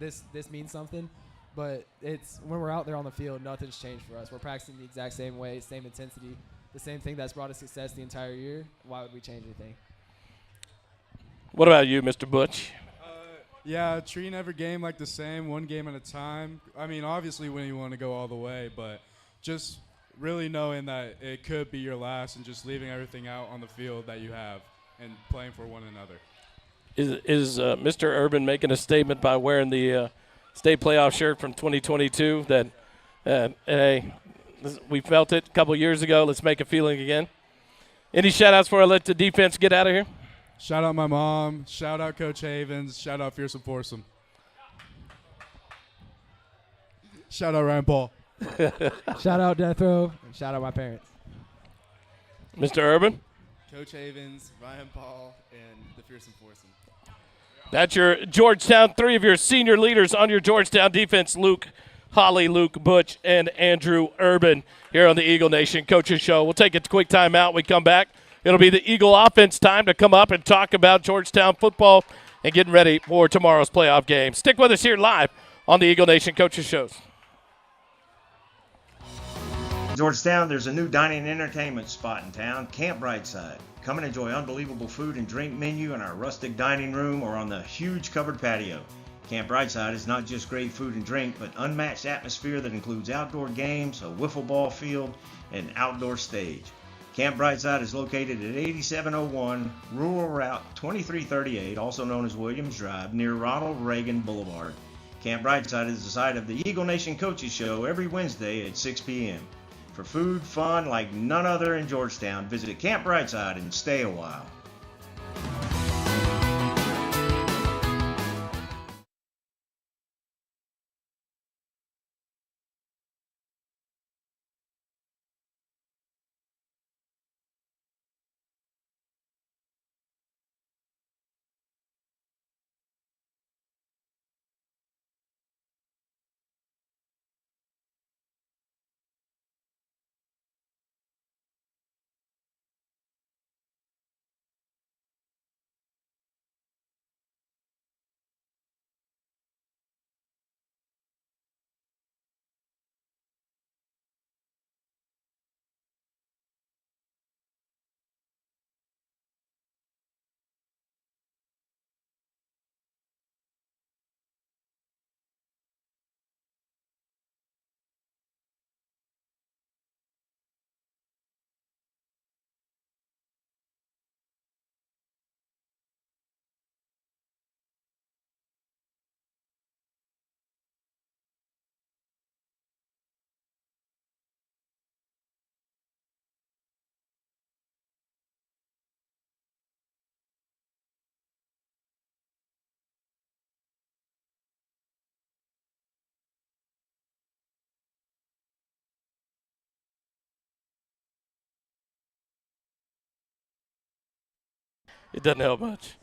F: this means something. But it's when we're out there on the field, nothing's changed for us. We're practicing the exact same way, same intensity, the same thing that's brought us success the entire year. Why would we change anything?
B: What about you, Mr. Butch?
G: Yeah, treating every game like the same, one game at a time. I mean, obviously when you want to go all the way, but just really knowing that it could be your last and just leaving everything out on the field that you have and playing for one another.
B: Is Mr. Urban making a statement by wearing the state playoff shirt from 2022 that, hey, we felt it a couple years ago. Let's make a feeling again. Any shout-outs before I let the defense get out of here?
G: Shout out my mom. Shout out Coach Havens. Shout out Fearsome Foursome. Shout out Ryan Paul.
F: Shout out Death Row. And shout out my parents.
B: Mr. Urban?
H: Coach Havens, Ryan Paul, and the Fearsome Foursome.
B: That's your Georgetown, 3 of your senior leaders on your Georgetown defense, Luke Holly, Luke Butch, and Andrew Urban here on the Eagle Nation Coaches Show. We'll take a quick timeout. We come back. It'll be the Eagle offense time to come up and talk about Georgetown football and getting ready for tomorrow's playoff game. Stick with us here live on the Eagle Nation Coaches Shows.
D: Georgetown, there's a new dining and entertainment spot in town, Camp Brightside. Come and enjoy unbelievable food and drink menu in our rustic dining room or on the huge covered patio. Camp Brightside is not just great food and drink, but unmatched atmosphere that includes outdoor games, a wiffle ball field, and outdoor stage. Camp Brightside is located at 8701 Rural Route 2338, also known as Williams Drive, near Ronald Reagan Boulevard. Camp Brightside is the site of the Eagle Nation Coaches Show every Wednesday at 6 p.m. For food, fun like none other in Georgetown, visit Camp Brightside and stay a while.
B: It doesn't help much.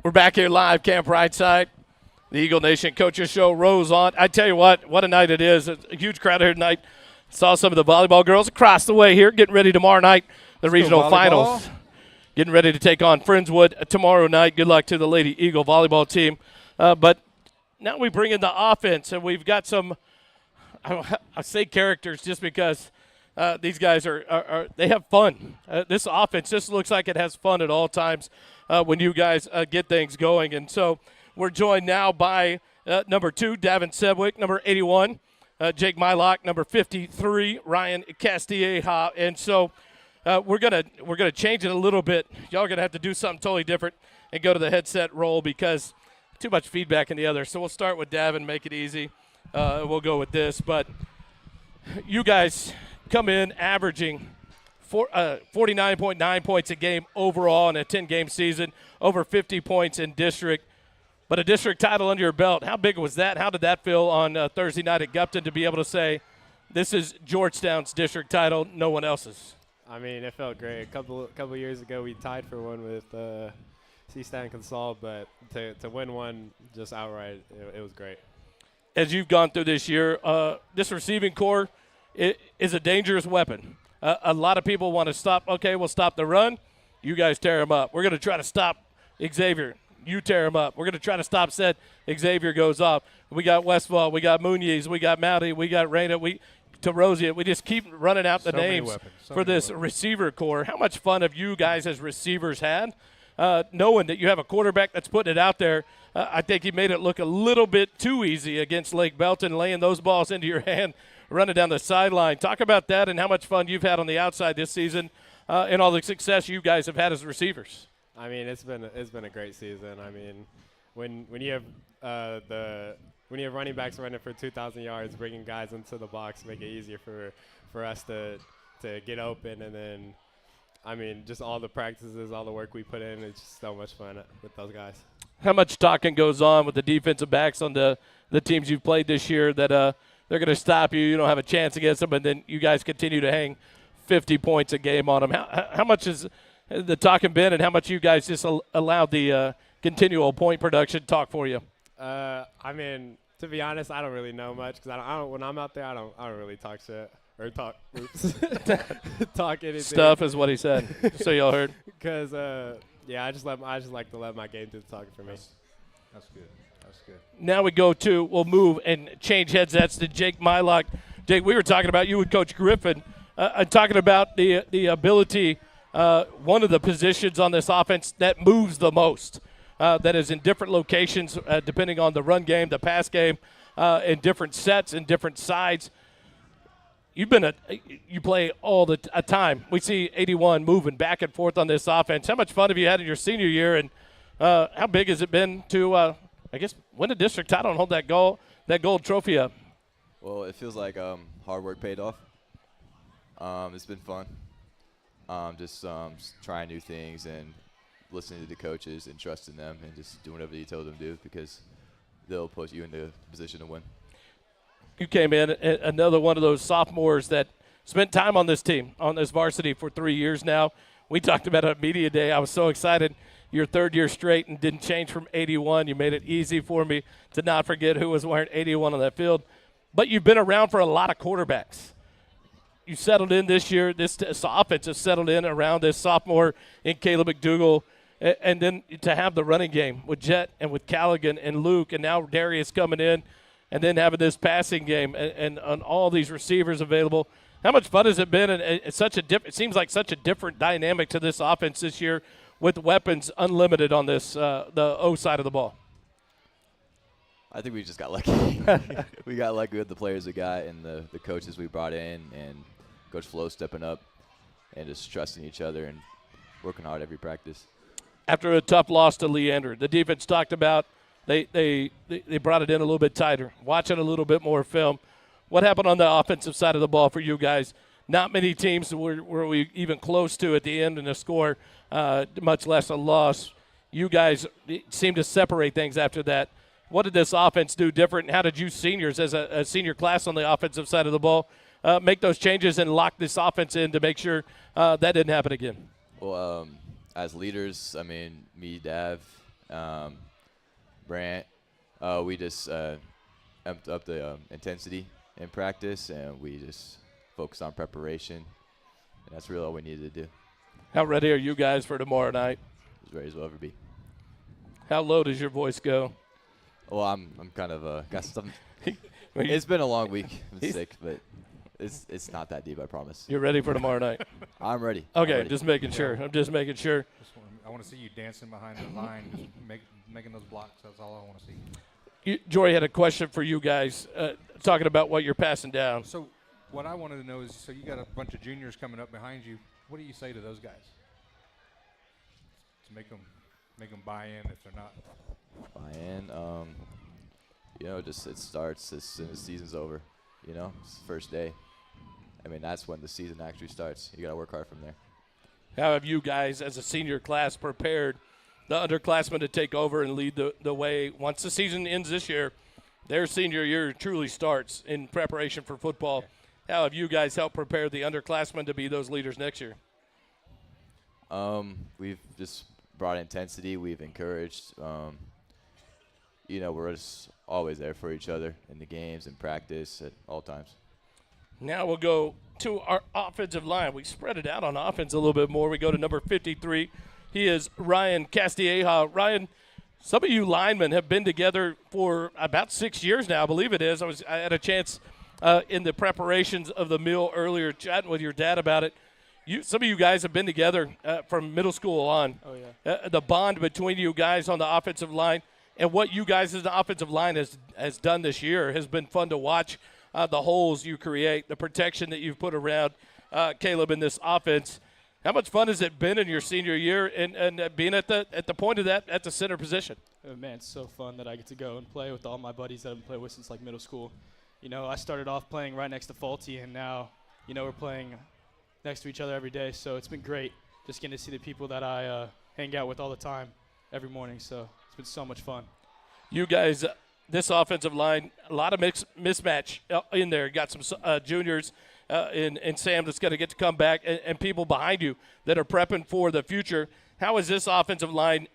B: We're back here live, Camp Brightside. The Eagle Nation Coaches Show rolls on. I tell you what a night it is. It's a huge crowd here tonight. Saw some of the volleyball girls across the way here getting ready tomorrow night, the regional finals. Getting ready to take on Friendswood tomorrow night. Good luck to the Lady Eagle volleyball team. But now we bring in the offense, and we've got some, I say characters just because these guys they have fun. This offense just looks like it has fun at all times when you guys get things going. And so we're joined now by number 2, Davin Sedwick, number 81, Jake Mylock, number 53, Ryan Castilleja. And so we're gonna change it a little bit. Y'all are gonna have to do something totally different and go to the headset roll because too much feedback in the other. So we'll start with Davin, make it easy. We'll go with this. But you guys come in averaging 49.9 points a game overall in a 10-game season, over 50 points in district, but a district title under your belt. How big was that? How did that feel on Thursday night at Gupton to be able to say, this is Georgetown's district title, no one else's?
I: I mean, it felt great. A couple years ago, we tied for one with C-Stan Consol, but to win one just outright, it was great.
B: As you've gone through this year, this receiving core is a dangerous weapon. A lot of people want to stop. Okay, we'll stop the run. You guys tear him up. We're going to try to stop Xavier. You tear him up. We're going to try to stop Seth. Xavier goes off. We got Westfall. We got Muniz. We got Mounty. We got Reyna. Terosia. We just keep running out the names for this receiver core. How much fun have you guys as receivers had, knowing that you have a quarterback that's putting it out there? I think he made it look a little bit too easy against Lake Belton, laying those balls into your hand, running down the sideline. Talk about that and how much fun you've had on the outside this season and all the success you guys have had as receivers.
I: I mean, it's been a great season. I mean, when you have when you have running backs running for 2,000 yards, bringing guys into the box, make it easier for us to get open. And then, I mean, just all the practices, all the work we put in, it's just so much fun with those guys.
B: How much talking goes on with the defensive backs on the teams you've played this year that they're going to stop you, you don't have a chance against them, and then you guys continue to hang 50 points a game on them. How much is the talking been, and how much you guys just allowed the continual point production talk for you?
I: I mean, to be honest, I don't really know much because I don't. When I'm out there, I don't really talk shit or talk. Oops, talk anything.
B: Stuff is what he said. So y'all heard.
I: Because I just like to let my game do the talking for me.
C: That's good. That's good.
B: Now we'll move and change headsets to Jake Mylock. Jake, we were talking about you with Coach Griffin, talking about the ability, one of the positions on this offense that moves the most, that is in different locations depending on the run game, the pass game, in different sets and different sides. You play all the time. We see 81 moving back and forth on this offense. How much fun have you had in your senior year, and how big has it been to, I guess, win a district title and hold that gold trophy up?
J: Well, it feels like hard work paid off. It's been fun. Just trying new things and listening to the coaches and trusting them and just doing whatever you tell them to do because they'll put you in the position to win.
B: You came in another one of those sophomores that spent time on this team, on this varsity for 3 years now. We talked about it at media day. I was so excited. Your third year straight and didn't change from 81. You made it easy for me to not forget who was wearing 81 on that field. But you've been around for a lot of quarterbacks. You settled in this year. This offense has settled in around this sophomore in Caleb McDougal. And then to have the running game with Jet and with Callaghan and Luke and now Darius coming in and then having this passing game and all these receivers available. How much fun has it been? And it's it seems like such a different dynamic to this offense this year with weapons unlimited on this the O side of the ball.
J: I think we just got lucky. We got lucky with the players we got and the coaches we brought in and Coach Flo stepping up and just trusting each other and working hard every practice.
B: After a tough loss to Leander, the defense talked about they brought it in a little bit tighter, watching a little bit more film. What happened on the offensive side of the ball for you guys? Not many teams were we even close to at the end in the score, much less a loss. You guys seemed to separate things after that. What did this offense do different, and how did you seniors, as a senior class on the offensive side of the ball, make those changes and lock this offense in to make sure that didn't happen again?
J: Well, as leaders, I mean, me, Dav, Brant, we just amped up the intensity in practice, and we just focused on preparation, and that's really all we needed to do.
B: How ready are you guys for tomorrow night?
J: As ready as we'll ever be.
B: How low does your voice go?
J: Well, I'm kind of got some. It's been a long week. I'm sick, but it's not that deep, I promise.
B: You're ready for tomorrow night?
J: I'm ready.
B: Okay,
J: I'm ready.
B: just making sure. I'm just making sure.
C: I want to see you dancing behind the line, just making those blocks. That's all I want to see.
B: Jory had a question for you guys, talking about what you're passing down.
C: So what I wanted to know is, so you got a bunch of juniors coming up behind you. What do you say to those guys to make them buy in if they're not?
J: Buy in. Just it starts as soon as the season's over. It's the first day. I mean, that's when the season actually starts. You got to work hard from there.
B: How have you guys, as a senior class, prepared the underclassmen to take over and lead the way once the season ends this year? Their senior year truly starts in preparation for football. How have you guys helped prepare the underclassmen to be those leaders next year?
J: We've just brought intensity. We've encouraged. We're just always there for each other in the games and practice at all times. Now
B: we'll go to our offensive line. We spread it out on offense a little bit more. We go to number 53. He is Ryan Castilleja. Ryan, some of you linemen have been together for about 6 years now, I believe it is. I had a chance in the preparations of the meal earlier chatting with your dad about it. Some of you guys have been together from middle school on.
F: Oh, yeah.
B: The bond between you guys on the offensive line and what you guys as the offensive line has done this year has been fun to watch. The holes you create, the protection that you've put around Caleb in this offense. How much fun has it been in your senior year and being at the point of that at the center position?
K: Oh, man, it's so fun that I get to go and play with all my buddies that I've played with since middle school. I started off playing right next to Faulty, and now, we're playing next to each other every day. So it's been great just getting to see the people that I hang out with all the time every morning. So it's been so much fun.
B: You guys, this offensive line, a lot of mismatch in there. Got some juniors and Sam that's going to get to come back and people behind you that are prepping for the future. How has this offensive line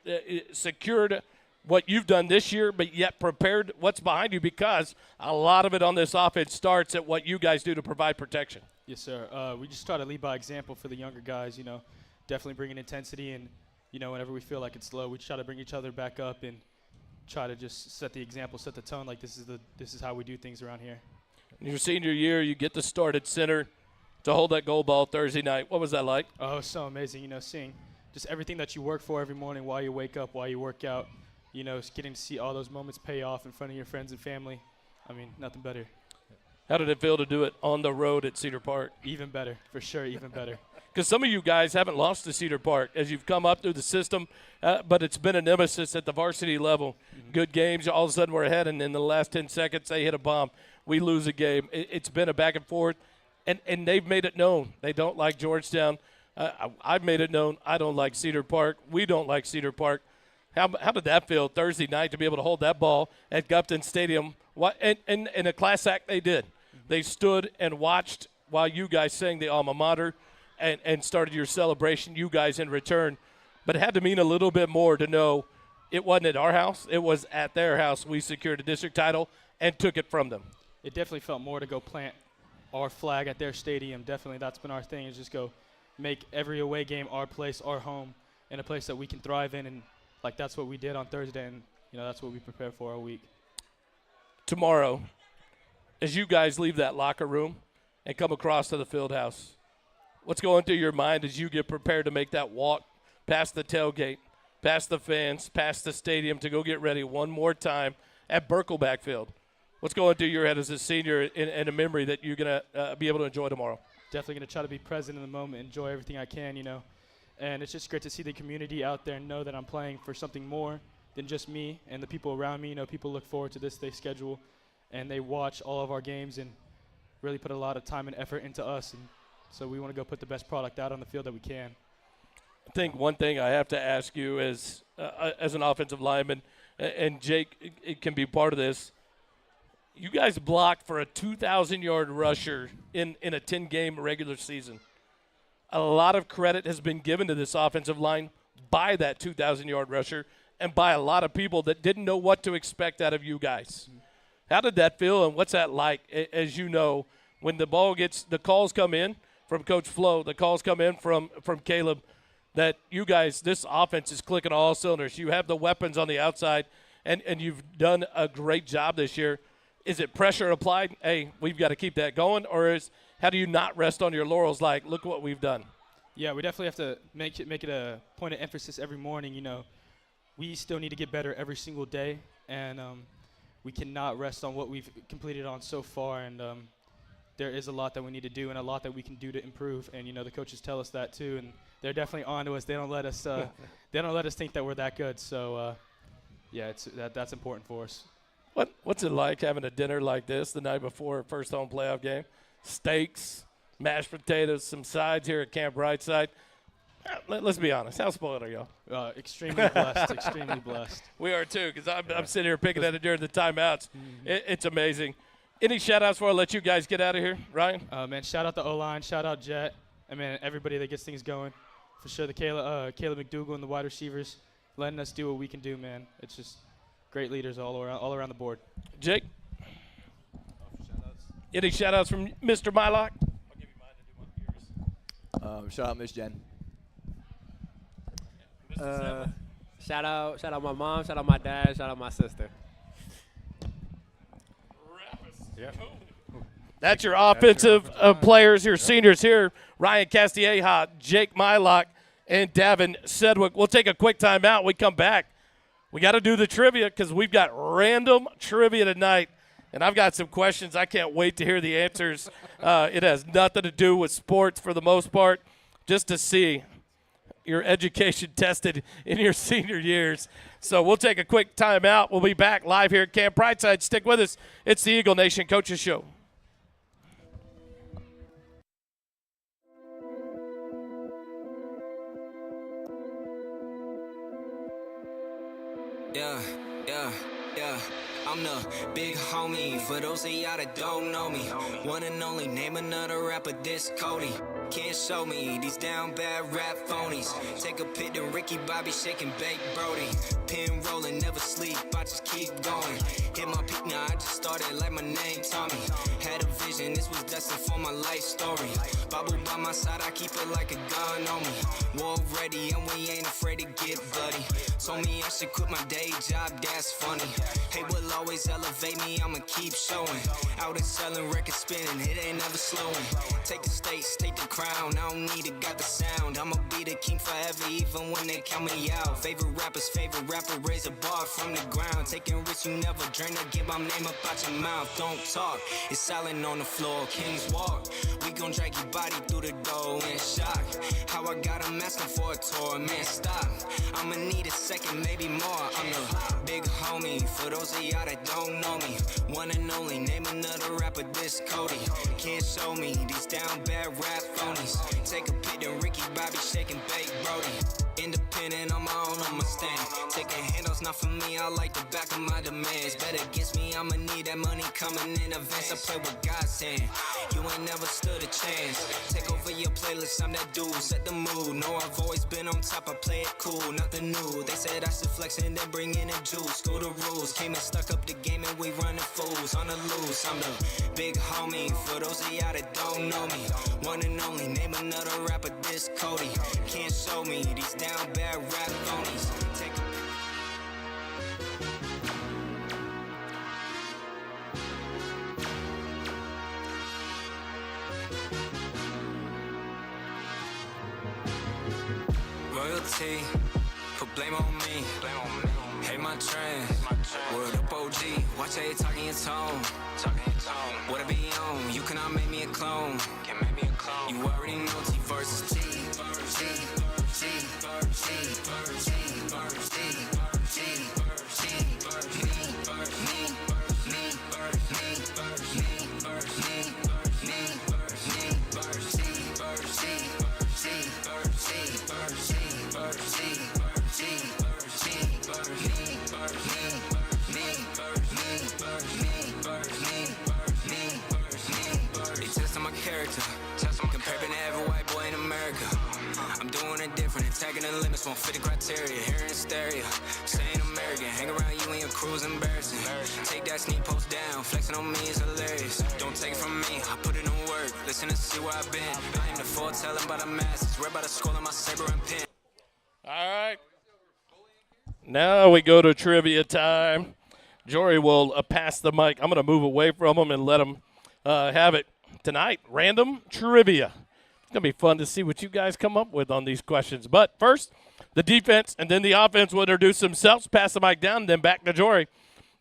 B: secured what you've done this year, but yet prepared what's behind you? Because a lot of it on this offense starts at what you guys do to provide protection.
K: Yes, sir. We just try to lead by example for the younger guys, definitely bringing intensity. And, whenever we feel like it's low, we try to bring each other back up and try to just set the example, set the tone. Like, this is how we do things around here.
B: In your senior year, you get to start at center to hold that goal ball Thursday night. What was that like?
K: Oh, it was so amazing, seeing just everything that you work for every morning while you wake up, while you work out, getting to see all those moments pay off in front of your friends and family. I mean, nothing better.
B: How did it feel to do it on the road at Cedar Park?
K: Even better, for sure, even better.
B: Because some of you guys haven't lost to Cedar Park as you've come up through the system, but it's been a nemesis at the varsity level. Mm-hmm. Good games, all of a sudden we're ahead, and in the last 10 seconds they hit a bomb. We lose a game. It's been a back and forth. and they've made it known they don't like Georgetown. I've made it known I don't like Cedar Park. We don't like Cedar Park. How did that feel Thursday night to be able to hold that ball at Gupton Stadium? And in a class act they did. They stood and watched while you guys sang the alma mater and started your celebration, you guys in return. But it had to mean a little bit more to know it wasn't at our house. It was at their house. We secured a district title and took it from them.
K: It definitely felt more to go plant our flag at their stadium. Definitely that's been our thing, is just go make every away game our place, our home, and a place that we can thrive in. And, like, that's what we did on Thursday, and, that's what we prepare for all week.
B: Tomorrow, as you guys leave that locker room and come across to the field house, what's going through your mind as you get prepared to make that walk past the tailgate, past the fans, past the stadium to go get ready one more time at Birkelback Field? What's going through your head as a senior and a memory that you're going to be able to enjoy tomorrow?
K: Definitely going to try to be present in the moment, enjoy everything I can, And it's just great to see the community out there and know that I'm playing for something more than just me and the people around me. People look forward to this. They schedule and they watch all of our games and really put a lot of time and effort into us. And so we want to go put the best product out on the field that we can.
B: I think one thing I have to ask you as an offensive lineman, and Jake, it can be part of this. You guys blocked for a 2,000-yard rusher in a 10-game regular season. A lot of credit has been given to this offensive line by that 2,000-yard rusher and by a lot of people that didn't know what to expect out of you guys. How did that feel, and what's that like, as you know, when the calls come in from Coach Flo, the calls come in from Caleb, that you guys, this offense is clicking all cylinders. You have the weapons on the outside, and you've done a great job this year. Is it pressure applied? Hey, we've got to keep that going, or how do you not rest on your laurels like, look what we've done?
K: Yeah, we definitely have to make it a point of emphasis every morning. We still need to get better every single day, and we cannot rest on what we've completed on so far. And there is a lot that we need to do and a lot that we can do to improve. And the coaches tell us that too, and they're definitely on to us. They don't let us think that we're that good. So that's important for us.
B: What's it like having a dinner like this the night before a first home playoff game? Steaks, mashed potatoes, some sides here at Camp Brightside. Let's be honest. How spoiled are y'all?
K: Extremely blessed. Extremely blessed.
B: We are too, because I'm sitting here picking at it during the timeouts. It's amazing. Any shout-outs before I let you guys get out of here, Ryan?
K: Man, shout out the O-line. Shout out Jet. Everybody that gets things going. For sure, the Caleb McDougal and the wide receivers letting us do what we can do, man. It's just great leaders all around the board.
B: Jake? Any shout-outs from Mr. Mylock? I'll give you mine to do yours.
J: Shout out Miss Jen.
I: Shout out my mom, shout out my dad, shout out my sister.
B: Yeah. That's your offensive players, your seniors here. Ryan Castilleja, Jake Mylock, and Davin Sedgwick. We'll take a quick timeout. We come back. We got to do the trivia because we've got random trivia tonight, and I've got some questions. I can't wait to hear the answers. It has nothing to do with sports for the most part, just to see your education tested in your senior years. So we'll take a quick timeout. We'll be back live here at Camp Brightside. Stick with us. It's the Eagle Nation Coaches Show.
A: Yeah. I'm the big homie, for those of y'all that don't know me. One and only, name another rapper this Cody. Can't show me these down bad rap phonies. Take a pic to Ricky Bobby shaking baked Brody. Pin rolling, never sleep, I just keep going. Hit my peak now, I just started like my name Tommy. Had a vision, this was destined for my life story. Bible by my side, I keep it like a gun on me. War ready and we ain't afraid to get bloody. Told me I should quit my day job, that's funny. Hey, will always elevate me, I'ma keep showing. Out and selling, record spinning, it ain't never slowing. Take the stage, take the crown, I don't need it, got the sound. I'ma be the king forever, even when they count me out. Favorite rapper, raise a bar from the ground. Taking risks you never dreamed learn to get my name up out your mouth. Don't talk, it's silent on the floor. Kings walk, we gon' drag your body through the door in shock. How I got him asking for a tour, man, stop. I'ma need a second, maybe more. I'm the big homie, for those of y'all that don't know me. One and only, name another rapper, this Cody. Can't show me these down bad rap phonies. Take a pic of Ricky Bobby shaking bake Brody. Independent on my own, I'ma stand. Taking handles, not for me, I like the back of my demands. Bet against me, I'ma need that money coming in advance. I play with God's hand, you ain't never stood a chance. Take over your playlist, I'm that dude, set the mood. Know I've always been on top, I play it cool, nothing new. They said I should flex and then bring in the juice. School the rules, came and stuck up the game and we running fools. On the loose, I'm the big homie, for those of y'all that don't know me. One and only, name another rapper, this Cody. Can't show me these down bad rap phonies. Take a royalty, put blame on me. Hate my trend, word up OG. Watch how you talking your tone. What I be on, you cannot make me a clone. You already know T versus T. They testing my character, compared to every white boy in America. I'm doing it different, attacking the limits, won't fit the criteria. Here in stereo, saying American, hang around you and your crew's embarrassing. Take that sneak post down, flexing on me is hilarious. Don't take it from me, I put it in work, listen to see where I've been. I am the foretelling by the masses, read by the scroll on my saber and pen.
B: All right. Now we go to trivia time. Jory will pass the mic. I'm going to move away from him and let him have it tonight. Random trivia. It's going to be fun to see what you guys come up with on these questions. But first, the defense and then the offense will introduce themselves, pass the mic down, and then back to Jory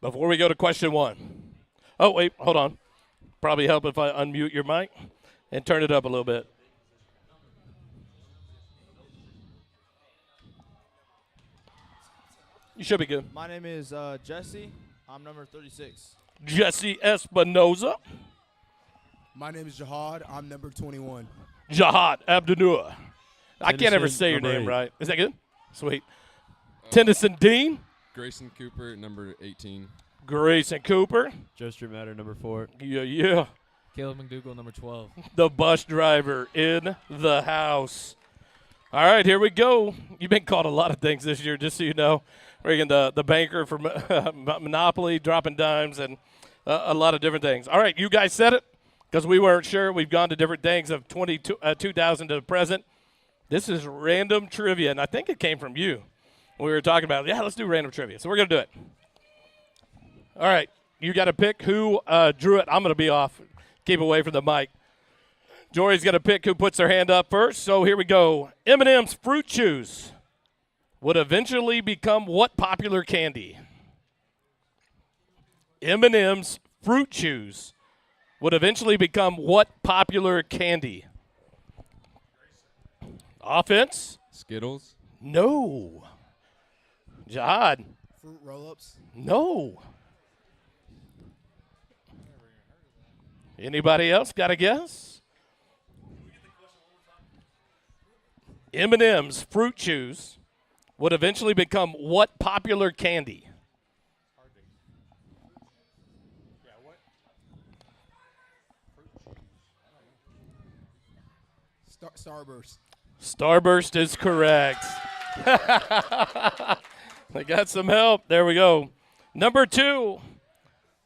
B: before we go to question one. Oh, wait, hold on. Probably help if I unmute your mic and turn it up a little bit. You should be good.
L: My name is Jesse. I'm number 36.
B: Jesse Espinoza.
M: My name is Jihad. I'm number 21.
B: Jihad Abdunur. I can't ever say your name right. Is that good? Sweet. Tennyson Dean.
N: Grayson Cooper, number 18.
B: Grayson Cooper.
O: Joe Street Matter, number 4.
B: Yeah.
P: Caleb McDougal, number 12.
B: The bus driver in the house. All right, here we go. You've been called a lot of things this year, just so you know. Reagan, the banker for Monopoly, dropping dimes, and a lot of different things. All right, you guys said it because we weren't sure. We've gone to different things of 2000 to the present. This is random trivia, and I think it came from you. We were talking about, let's do random trivia. So we're going to do it. All right, you got to pick who drew it. I'm going to be off. Keep away from the mic. Jory's going to pick who puts their hand up first. So here we go. M&M's Fruit Chews would eventually become what popular candy? M&M's Fruit Chews would eventually become what popular candy? Offense?
N: Skittles?
B: No. Jihad?
M: Fruit roll-ups?
B: No. Anybody else got a guess? M&M's Fruit Chews would eventually become what popular candy?
M: Starburst.
B: Starburst is correct. I got some help. There we go. Number 2,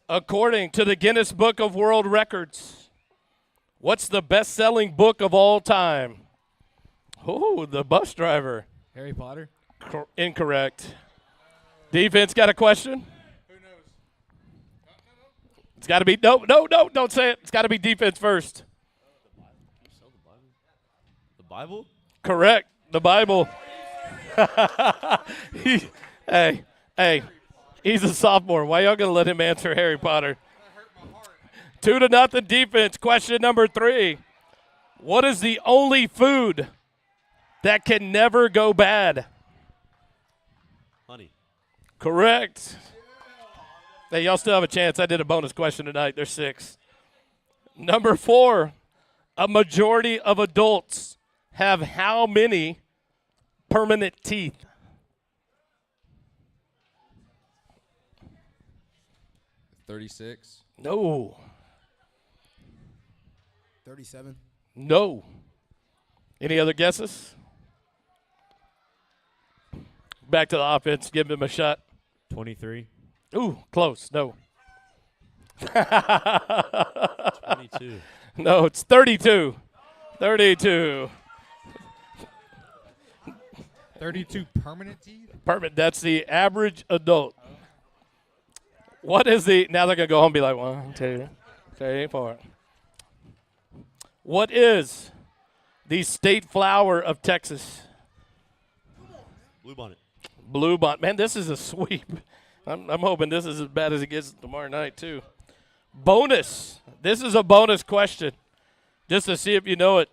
B: according to the Guinness Book of World Records, what's the best-selling book of all time? Oh, the bus driver.
P: Harry Potter.
B: Incorrect. Defense got a question?
C: Who knows?
B: It's got to be, no, don't say it. It's got to be defense first.
O: The Bible?
B: Correct. The Bible. Hey, He's a sophomore. Why y'all going to let him answer Harry Potter? 2-0 defense. Question number 3. What is the only food that can never go bad?
O: Honey.
B: Correct. Hey, y'all still have a chance. I did a bonus question tonight. There's 6. Number 4. A majority of adults have how many permanent teeth?
N: 36.
B: No.
M: 37.
B: No. Any other guesses? Back to the offense. Give him a shot.
O: 23.
B: Ooh, close. No.
O: 22.
B: No, it's 32. 32.
C: 32 permanent teeth?
B: Permanent. That's the average adult. What is the – now they're going to go home and be like 1, 2, 3, 4. What is the state flower of Texas?
O: Bluebonnet.
B: Bluebonnet. Man, this is a sweep. I'm hoping this is as bad as it gets tomorrow night, too. Bonus. This is a bonus question, just to see if you know it.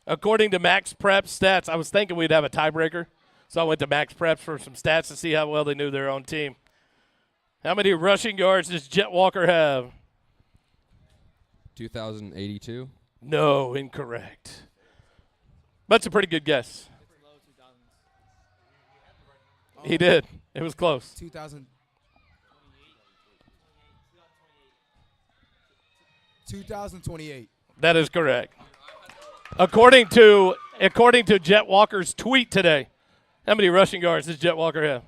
B: According to Max Prep stats, I was thinking we'd have a tiebreaker, so I went to Max Preps for some stats to see how well they knew their own team. How many rushing yards does Jet Walker have?
N: 2,082.
B: No, incorrect. That's a pretty good guess. He did. It was close.
M: 2028.
B: That is correct. According to Jet Walker's tweet today, how many rushing yards does Jet Walker have?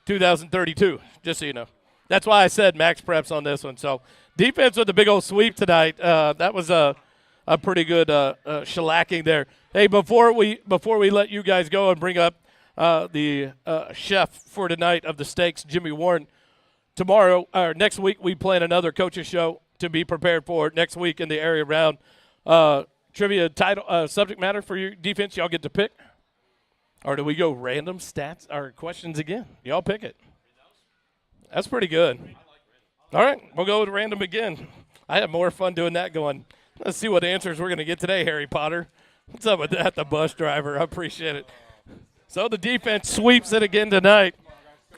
B: 2,032, just so you know. That's why I said max preps on this one. So defense with the big old sweep tonight. That was a pretty good shellacking there. Hey, before we let you guys go and bring up the chef for tonight of the steaks, Jimmy Warren, tomorrow or next week we plan another coaches show to be prepared for next week in the area round. Trivia title subject matter for your defense, y'all get to pick. Or do we go random stats or questions again? Y'all pick it. That's pretty good. All right, we'll go with random again. I had more fun doing that going, let's see what answers we're going to get today, Harry Potter. What's up with that, the bus driver? I appreciate it. So the defense sweeps it again tonight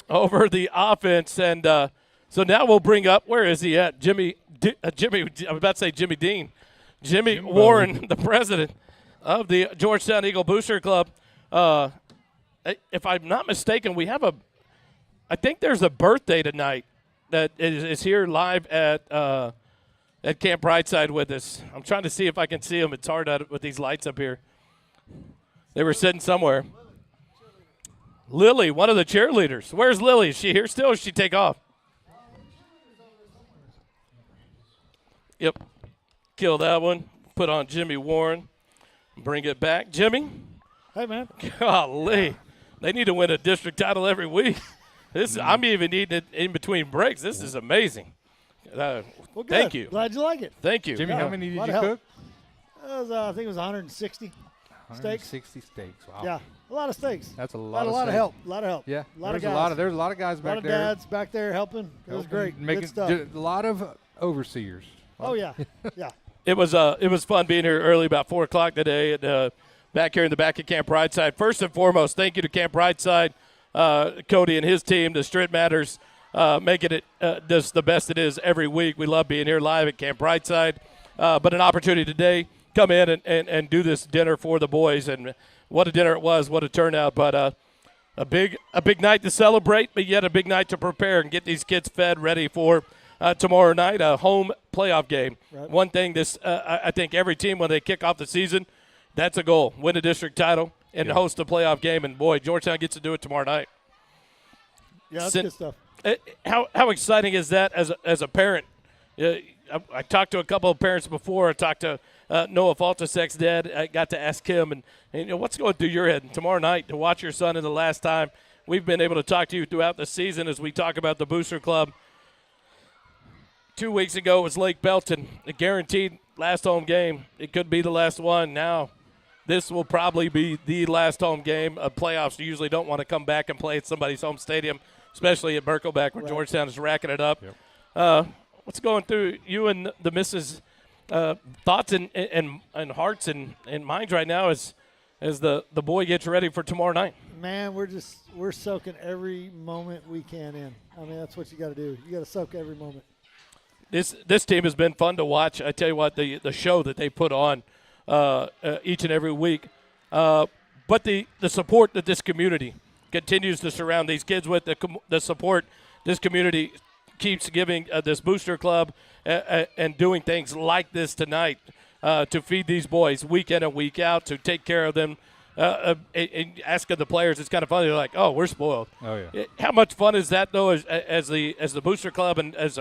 B: over the offense. And so now we'll bring up, where is he at? Jimmy, I was about to say Jimmy Dean. Jimmy Warren, the president of the Georgetown Eagle Booster Club. If I'm not mistaken, we have I think there's a birthday tonight that is here live at Camp Brightside with us. I'm trying to see if I can see him. It's hard with these lights up here. They were sitting somewhere. Lily, one of the cheerleaders. Where's Lily? Is she here still or did she take off? Yep. Kill that one. Put on Jimmy Warren. Bring it back. Jimmy?
Q: Hey, man.
B: Golly. They need to win a district title every week. I'm even eating it in between breaks. This is amazing.
Q: Well, good.
B: Thank you.
Q: Glad you like it.
B: Thank you.
C: Jimmy, how many did you cook?
Q: I think it was 160 steaks.
C: 160 steaks. Wow.
Q: Yeah, a lot of steaks.
C: That's a lot.
Q: A lot of help. A lot of help.
C: Yeah.
Q: A lot of
C: There's
Q: guys.
C: there's a lot of guys back there.
Q: A lot of dads back there helping. It was great. Good stuff.
C: A lot of overseers.
Q: Oh yeah, yeah.
B: It was fun being here early, about 4 o'clock today, and back here in the back of Camp Brightside. First and foremost, thank you to Camp Brightside, Cody and his team, the Strit Matters, making it just the best it is every week. We love being here live at Camp Brightside, but an opportunity today, come in and do this dinner for the boys, and what a dinner it was, what a turnout. But a big night to celebrate, but yet a big night to prepare and get these kids fed, ready for tomorrow night, a home playoff game. Right. One thing I think every team, when they kick off the season, that's a goal, win a district title and host a playoff game. And, boy, Georgetown gets to do it tomorrow night.
Q: Yeah, that's good stuff.
B: How exciting is that as a parent? I talked to a couple of parents before. I talked to Noah Faltasek's dad. I got to ask him, and what's going through your head? And tomorrow night, to watch your son in the last time, we've been able to talk to you throughout the season as we talk about the Booster Club. 2 weeks ago it was Lake Belton, a guaranteed last home game. It could be the last one. Now this will probably be the last home game of playoffs. You usually don't want to come back and play at somebody's home stadium, especially at Birkelbeck where
Q: Right.
B: Georgetown is racking it up. What's going through you and the missus' thoughts and hearts and minds right now as the boy gets ready for tomorrow night?
Q: Man, we're soaking every moment we can in. I mean, that's what you got to do. You got to soak every moment.
B: This team has been fun to watch. I tell you what, the show that they put on each and every week, but the support that this community continues to surround these kids with, the support this community keeps giving this booster club and doing things like this tonight to feed these boys week in and week out, to take care of them. And asking the players, it's kind of funny. They're like, "Oh, we're spoiled."
C: Oh yeah.
B: How much fun is that though, as the booster club and as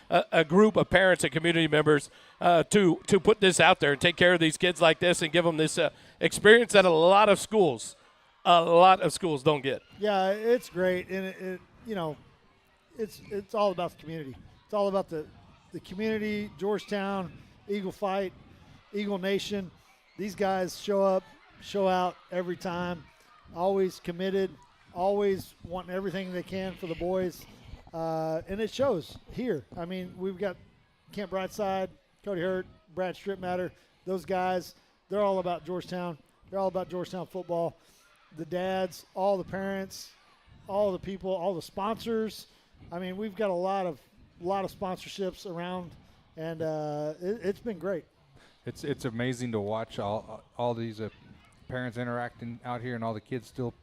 B: a group of parents and community members to put this out there and take care of these kids like this and give them this experience that a lot of schools don't get.
Q: Yeah, it's great, and it's all about the community. It's all about the community. Georgetown, Eagle Fight, Eagle Nation. These guys show up, show out every time. Always committed. Always wanting everything they can for the boys. And it shows here. I mean, we've got Camp Brightside, Cody Hurt, Brad Stripmatter. Those guys, they're all about Georgetown. They're all about Georgetown football. The dads, all the parents, all the people, all the sponsors. I mean, we've got a lot of sponsorships around, and it's been great.
C: It's amazing to watch all these parents interacting out here and all the kids still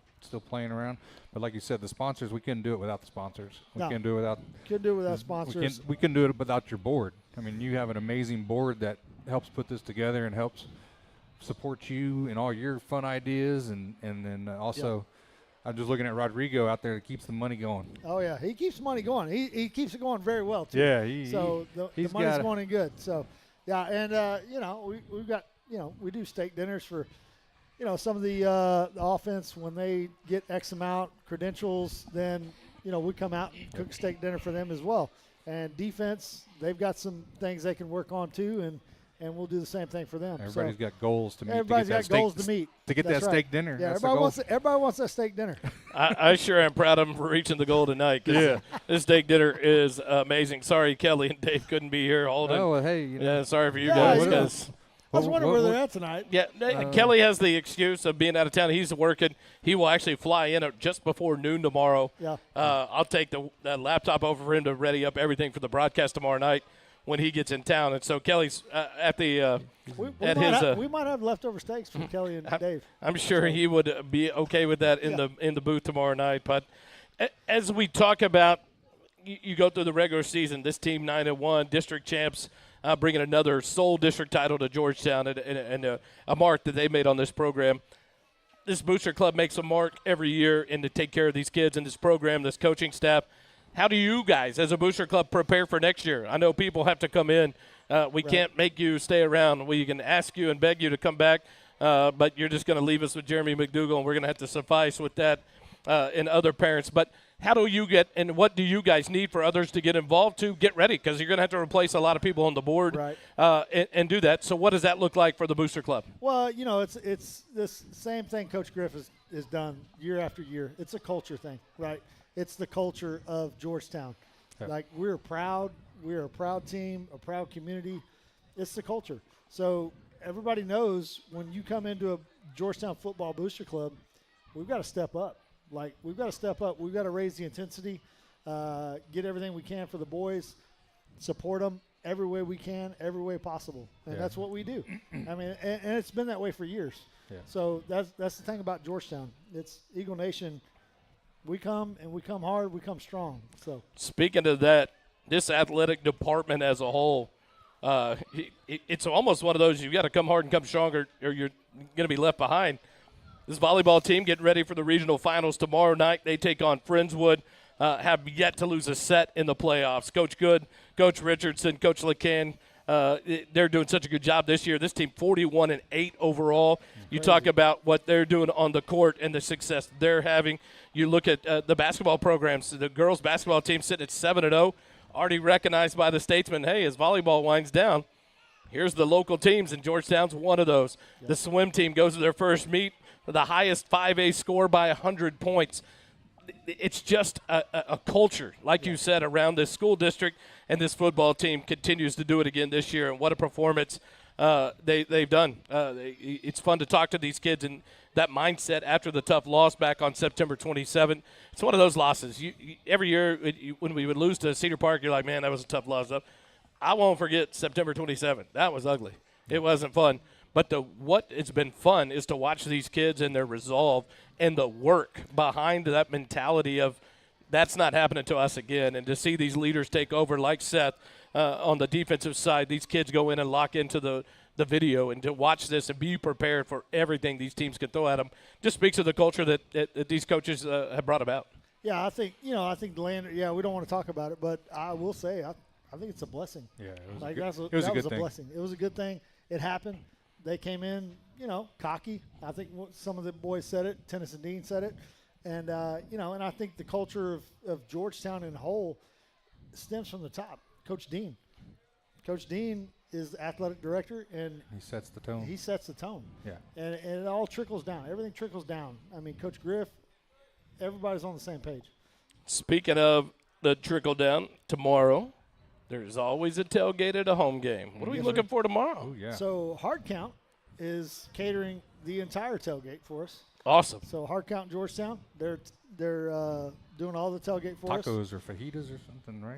C: playing around. But like you said, the sponsors, we couldn't do it without the sponsors. We couldn't do it without
Q: sponsors.
C: We couldn't do it without your board. I mean, you have an amazing board that helps put this together and helps support you in all your fun ideas, and then also I'm just looking at Rodrigo out there that keeps the money going.
Q: Oh yeah, he keeps the money going. He keeps it going very well too.
C: Yeah,
Q: the money's going in good. So yeah, and we've got we do steak dinners for some of the offense when they get X amount credentials. Then we come out and cook steak dinner for them as well. And defense, they've got some things they can work on too, and we'll do the same thing for them.
C: Everybody's got goals to meet.
Q: Everybody's got goals to meet.
C: To get
Q: That's
C: that
Q: right.
C: steak dinner.
Q: Yeah,
C: That's
Q: everybody wants that steak dinner.
B: I sure am proud of them for reaching the goal tonight.
C: Yeah.
B: This steak dinner is amazing. Sorry, Kelly and Dave couldn't be here. Holden.
C: Oh, well, hey.
B: Yeah, sorry for you
Q: Yeah,
B: guys.
Q: yeah.
B: 'Cause
Q: I was wondering where they're at tonight.
B: Yeah, Kelly has the excuse of being out of town. He's working. He will actually fly in at just before noon tomorrow.
Q: Yeah.
B: I'll take the laptop over for him to ready up everything for the broadcast tomorrow night when he gets in town. And so Kelly's at the
Q: we might have leftover steaks from Kelly and Dave.
B: I'm sure he would be okay with that in the booth tomorrow night. But as we talk about, you go through the regular season. This team 9-1, district champs. Bringing another sole district title to Georgetown and a mark that they made on this program. This booster club makes a mark every year and to take care of these kids and this program, this coaching staff. How do you guys, as a booster club, prepare for next year? I know people have to come in. We can't make you stay around. We can ask you and beg you to come back, but you're just going to leave us with Jeremy McDougal, and we're going to have to suffice with that and other parents. But how do you get, and what do you guys need for others to get involved to get ready? Because you're going to have to replace a lot of people on the board and do that. So what does that look like for the Booster Club?
Q: Well, it's this same thing Coach Griff has done year after year. It's a culture thing, right? It's the culture of Georgetown.
C: Yeah.
Q: Like, we're proud. We're a proud team, a proud community. It's the culture. So everybody knows when you come into a Georgetown football Booster Club, we've got to step up. Like, we've got to step up. We've got to raise the intensity, get everything we can for the boys, support them every way we can, every way possible. And that's what we do. I mean, and it's been that way for years.
C: Yeah.
Q: So that's the thing about Georgetown. It's Eagle Nation. We come, and we come hard. We come strong. So
B: speaking of that, this athletic department as a whole, it's almost one of those you've got to come hard and come stronger or you're going to be left behind. This volleyball team getting ready for the regional finals tomorrow night. They take on Friendswood, have yet to lose a set in the playoffs. Coach Good, Coach Richardson, Coach LeCan, they're doing such a good job this year. This team 41-8 overall. You talk about what they're doing on the court and the success they're having. You look at the basketball programs. The girls basketball team sitting at 7-0, already recognized by the statesman, hey, as volleyball winds down, here's the local teams, and Georgetown's one of those. Yep. The swim team goes to their first meet, the highest 5A score by 100 points. it's just a culture, like you said, around this school district, and this football team continues to do it again this year. And what a performance they've done. It's fun to talk to these kids and that mindset after the tough loss back on September 27th. It's one of those losses. Every year when we would lose to Cedar Park, you're like, man, that was a tough loss. I won't forget September 27th. That was ugly. It wasn't fun. But what it's been fun is to watch these kids and their resolve and the work behind that mentality of that's not happening to us again. And to see these leaders take over like Seth on the defensive side, these kids go in and lock into the video, and to watch this and be prepared for everything these teams can throw at them just speaks of the culture that these coaches have brought about.
Q: Yeah, I think Landry. Yeah, we don't want to talk about it, but I will say I think it's a blessing.
C: Yeah, it was
Q: like
C: a good,
Q: that was a
C: thing.
Q: blessing. It was a good thing. It happened. They came in, cocky. I think some of the boys said it. Tennyson Dean said it, and and I think the culture of Georgetown in whole stems from the top. Coach Dean is the athletic director, and
C: he sets the tone.
Q: He sets the tone.
C: Yeah,
Q: and it all trickles down. Everything trickles down. I mean, Coach Griff, everybody's on the same page.
B: Speaking of the trickle down, tomorrow there's always a tailgate at a home game. What are we looking for tomorrow?
C: Oh, yeah.
Q: So Hard Count is catering the entire tailgate for us.
B: Awesome.
Q: So Hard Count Georgetown, they're doing all the tailgate for us.
C: Tacos or fajitas or something, right?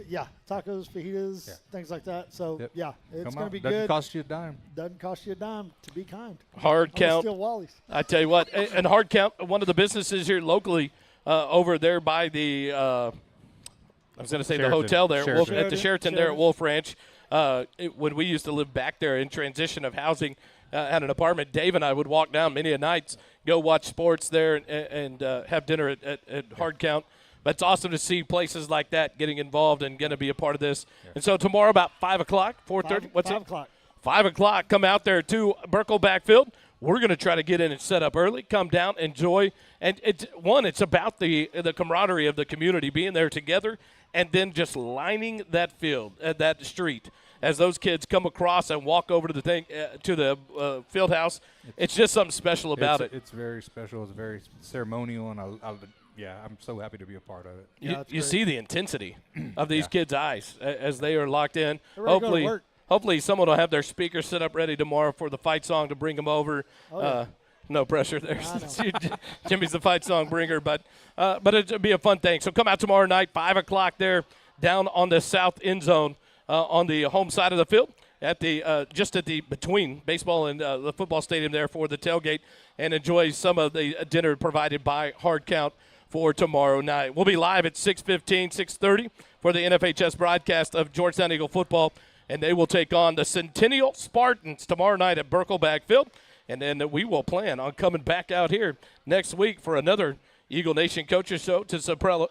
Q: Yeah, tacos, fajitas, things like that. So
C: Yep.
Q: it's going to be
C: Doesn't
Q: good.
C: cost you a dime.
Q: Doesn't cost you a dime to be kind.
B: Hard Count.
Q: Still Wally's.
B: I tell you what, and Hard Count, one of the businesses here locally over there by the I was going to say
C: Sheraton.
B: the hotel there at the Sheraton there at Wolf Ranch. When we used to live back there in transition of housing at an apartment, Dave and I would walk down many a nights, go watch sports there and have dinner at Hard Count. But it's awesome to see places like that getting involved and going to be a part of this. Yeah. And so tomorrow about 5 o'clock, 4:30, what's
Q: 5
B: it?
Q: 5 o'clock.
B: 5 o'clock, come out there to Burkle Backfield. We're going to try to get in and set up early, come down, enjoy. And it's about the camaraderie of the community, being there together, and then just lining that field, that street. As those kids come across and walk over to the field house, it's just something special about it.
C: It's very special. It's very ceremonial, and I'm so happy to be a part of it.
Q: Yeah,
B: you see the intensity of these kids' eyes as they are locked in.
Q: Hopefully,
B: Hopefully someone will have their speakers set up ready tomorrow for the fight song to bring them over.
Q: Oh, yeah.
B: No pressure there. Jimmy's the fight song bringer, but it'll be a fun thing. So come out tomorrow night, 5 o'clock there, down on the south end zone on the home side of the field, at the between baseball and the football stadium there for the tailgate, and enjoy some of the dinner provided by Hard Count for tomorrow night. We'll be live at 6:15, 6:30 for the NFHS broadcast of Georgetown Eagle football. And they will take on the Centennial Spartans tomorrow night at Burkle Backfield. And then we will plan on coming back out here next week for another Eagle Nation Coaches Show to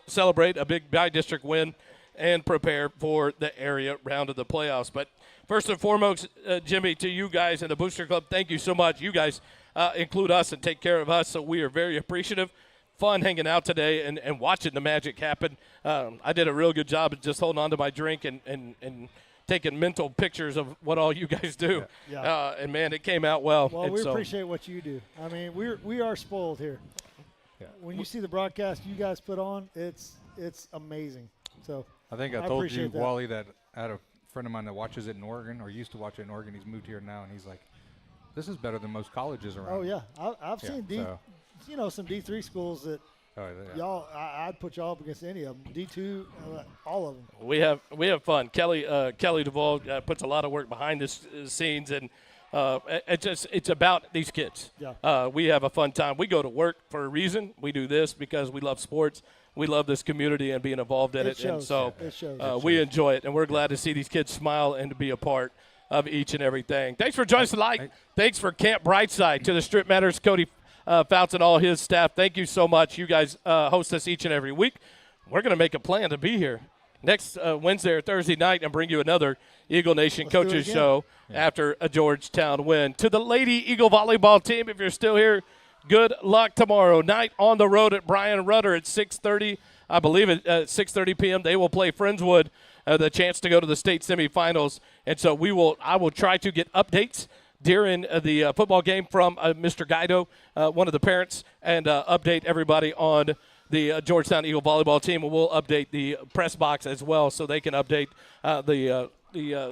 B: celebrate a big by-district win and prepare for the area round of the playoffs. But first and foremost, Jimmy, to you guys and the Booster Club, thank you so much. You guys include us and take care of us, so we are very appreciative. Fun hanging out today and watching the magic happen. I did a real good job of just holding on to my drink and taking mental pictures of what all you guys do.
Q: Yeah.
B: And, man, it came out well.
Q: Well,
B: and
Q: we appreciate what you do. I mean, we are spoiled here. Yeah. When you see the broadcast you guys put on, it's amazing. So
C: I think I told you, Wally, that I had a friend of mine that watches it in Oregon, or used to watch it in Oregon. He's moved here now, and he's like, this is better than most colleges around.
Q: Oh, yeah. I've seen some D3 schools that y'all, I'd put y'all up against any of them. D2, all of them.
B: We have fun. Kelly Duvall puts a lot of work behind the scenes, and it's about these kids.
Q: Yeah.
B: We have a fun time. We go to work for a reason. We do this because we love sports. We love this community and being involved in it. And so
Q: it shows.
B: We enjoy it, and we're glad to see these kids smile and to be a part of each and everything. Thanks for joining us tonight. Thanks for Camp Brightside, to the Strip Matters, Cody Fouts and all his staff. Thank you so much. You guys host us each and every week. We're going to make a plan to be here next Wednesday or Thursday night and bring you another Eagle Nation Coaches Show after a Georgetown win. To the Lady Eagle Volleyball team, if you're still here, good luck tomorrow night on the road at Brian Rudder at 6:30. I believe at 6:30 p.m. They will play Friendswood, the chance to go to the state semifinals. And so I will try to get updates during the football game from Mr. Guido, one of the parents, and update everybody on the Georgetown Eagle volleyball team, and we'll update the press box as well so they can update the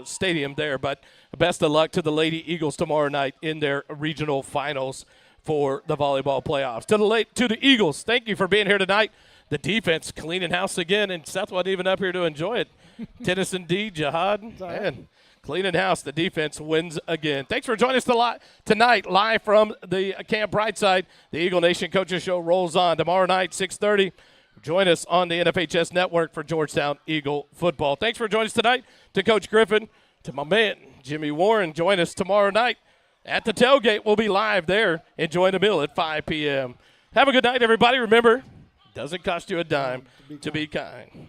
B: stadium there. But best of luck to the Lady Eagles tomorrow night in their regional finals for the volleyball playoffs. To the Eagles, thank you for being here tonight. The defense cleaning house again, and Seth wasn't even up here to enjoy it. Tennyson D, Jihad, and cleaning house. The defense wins again. Thanks for joining us tonight, live from the Camp Brightside. The Eagle Nation Coaches Show rolls on tomorrow night, 6:30. Join us on the NFHS Network for Georgetown Eagle football. Thanks for joining us tonight. To Coach Griffin, to my man Jimmy Warren, join us tomorrow night at the tailgate. We'll be live there enjoying a meal at 5 p.m. Have a good night, everybody. Remember, it doesn't cost you a dime to be kind.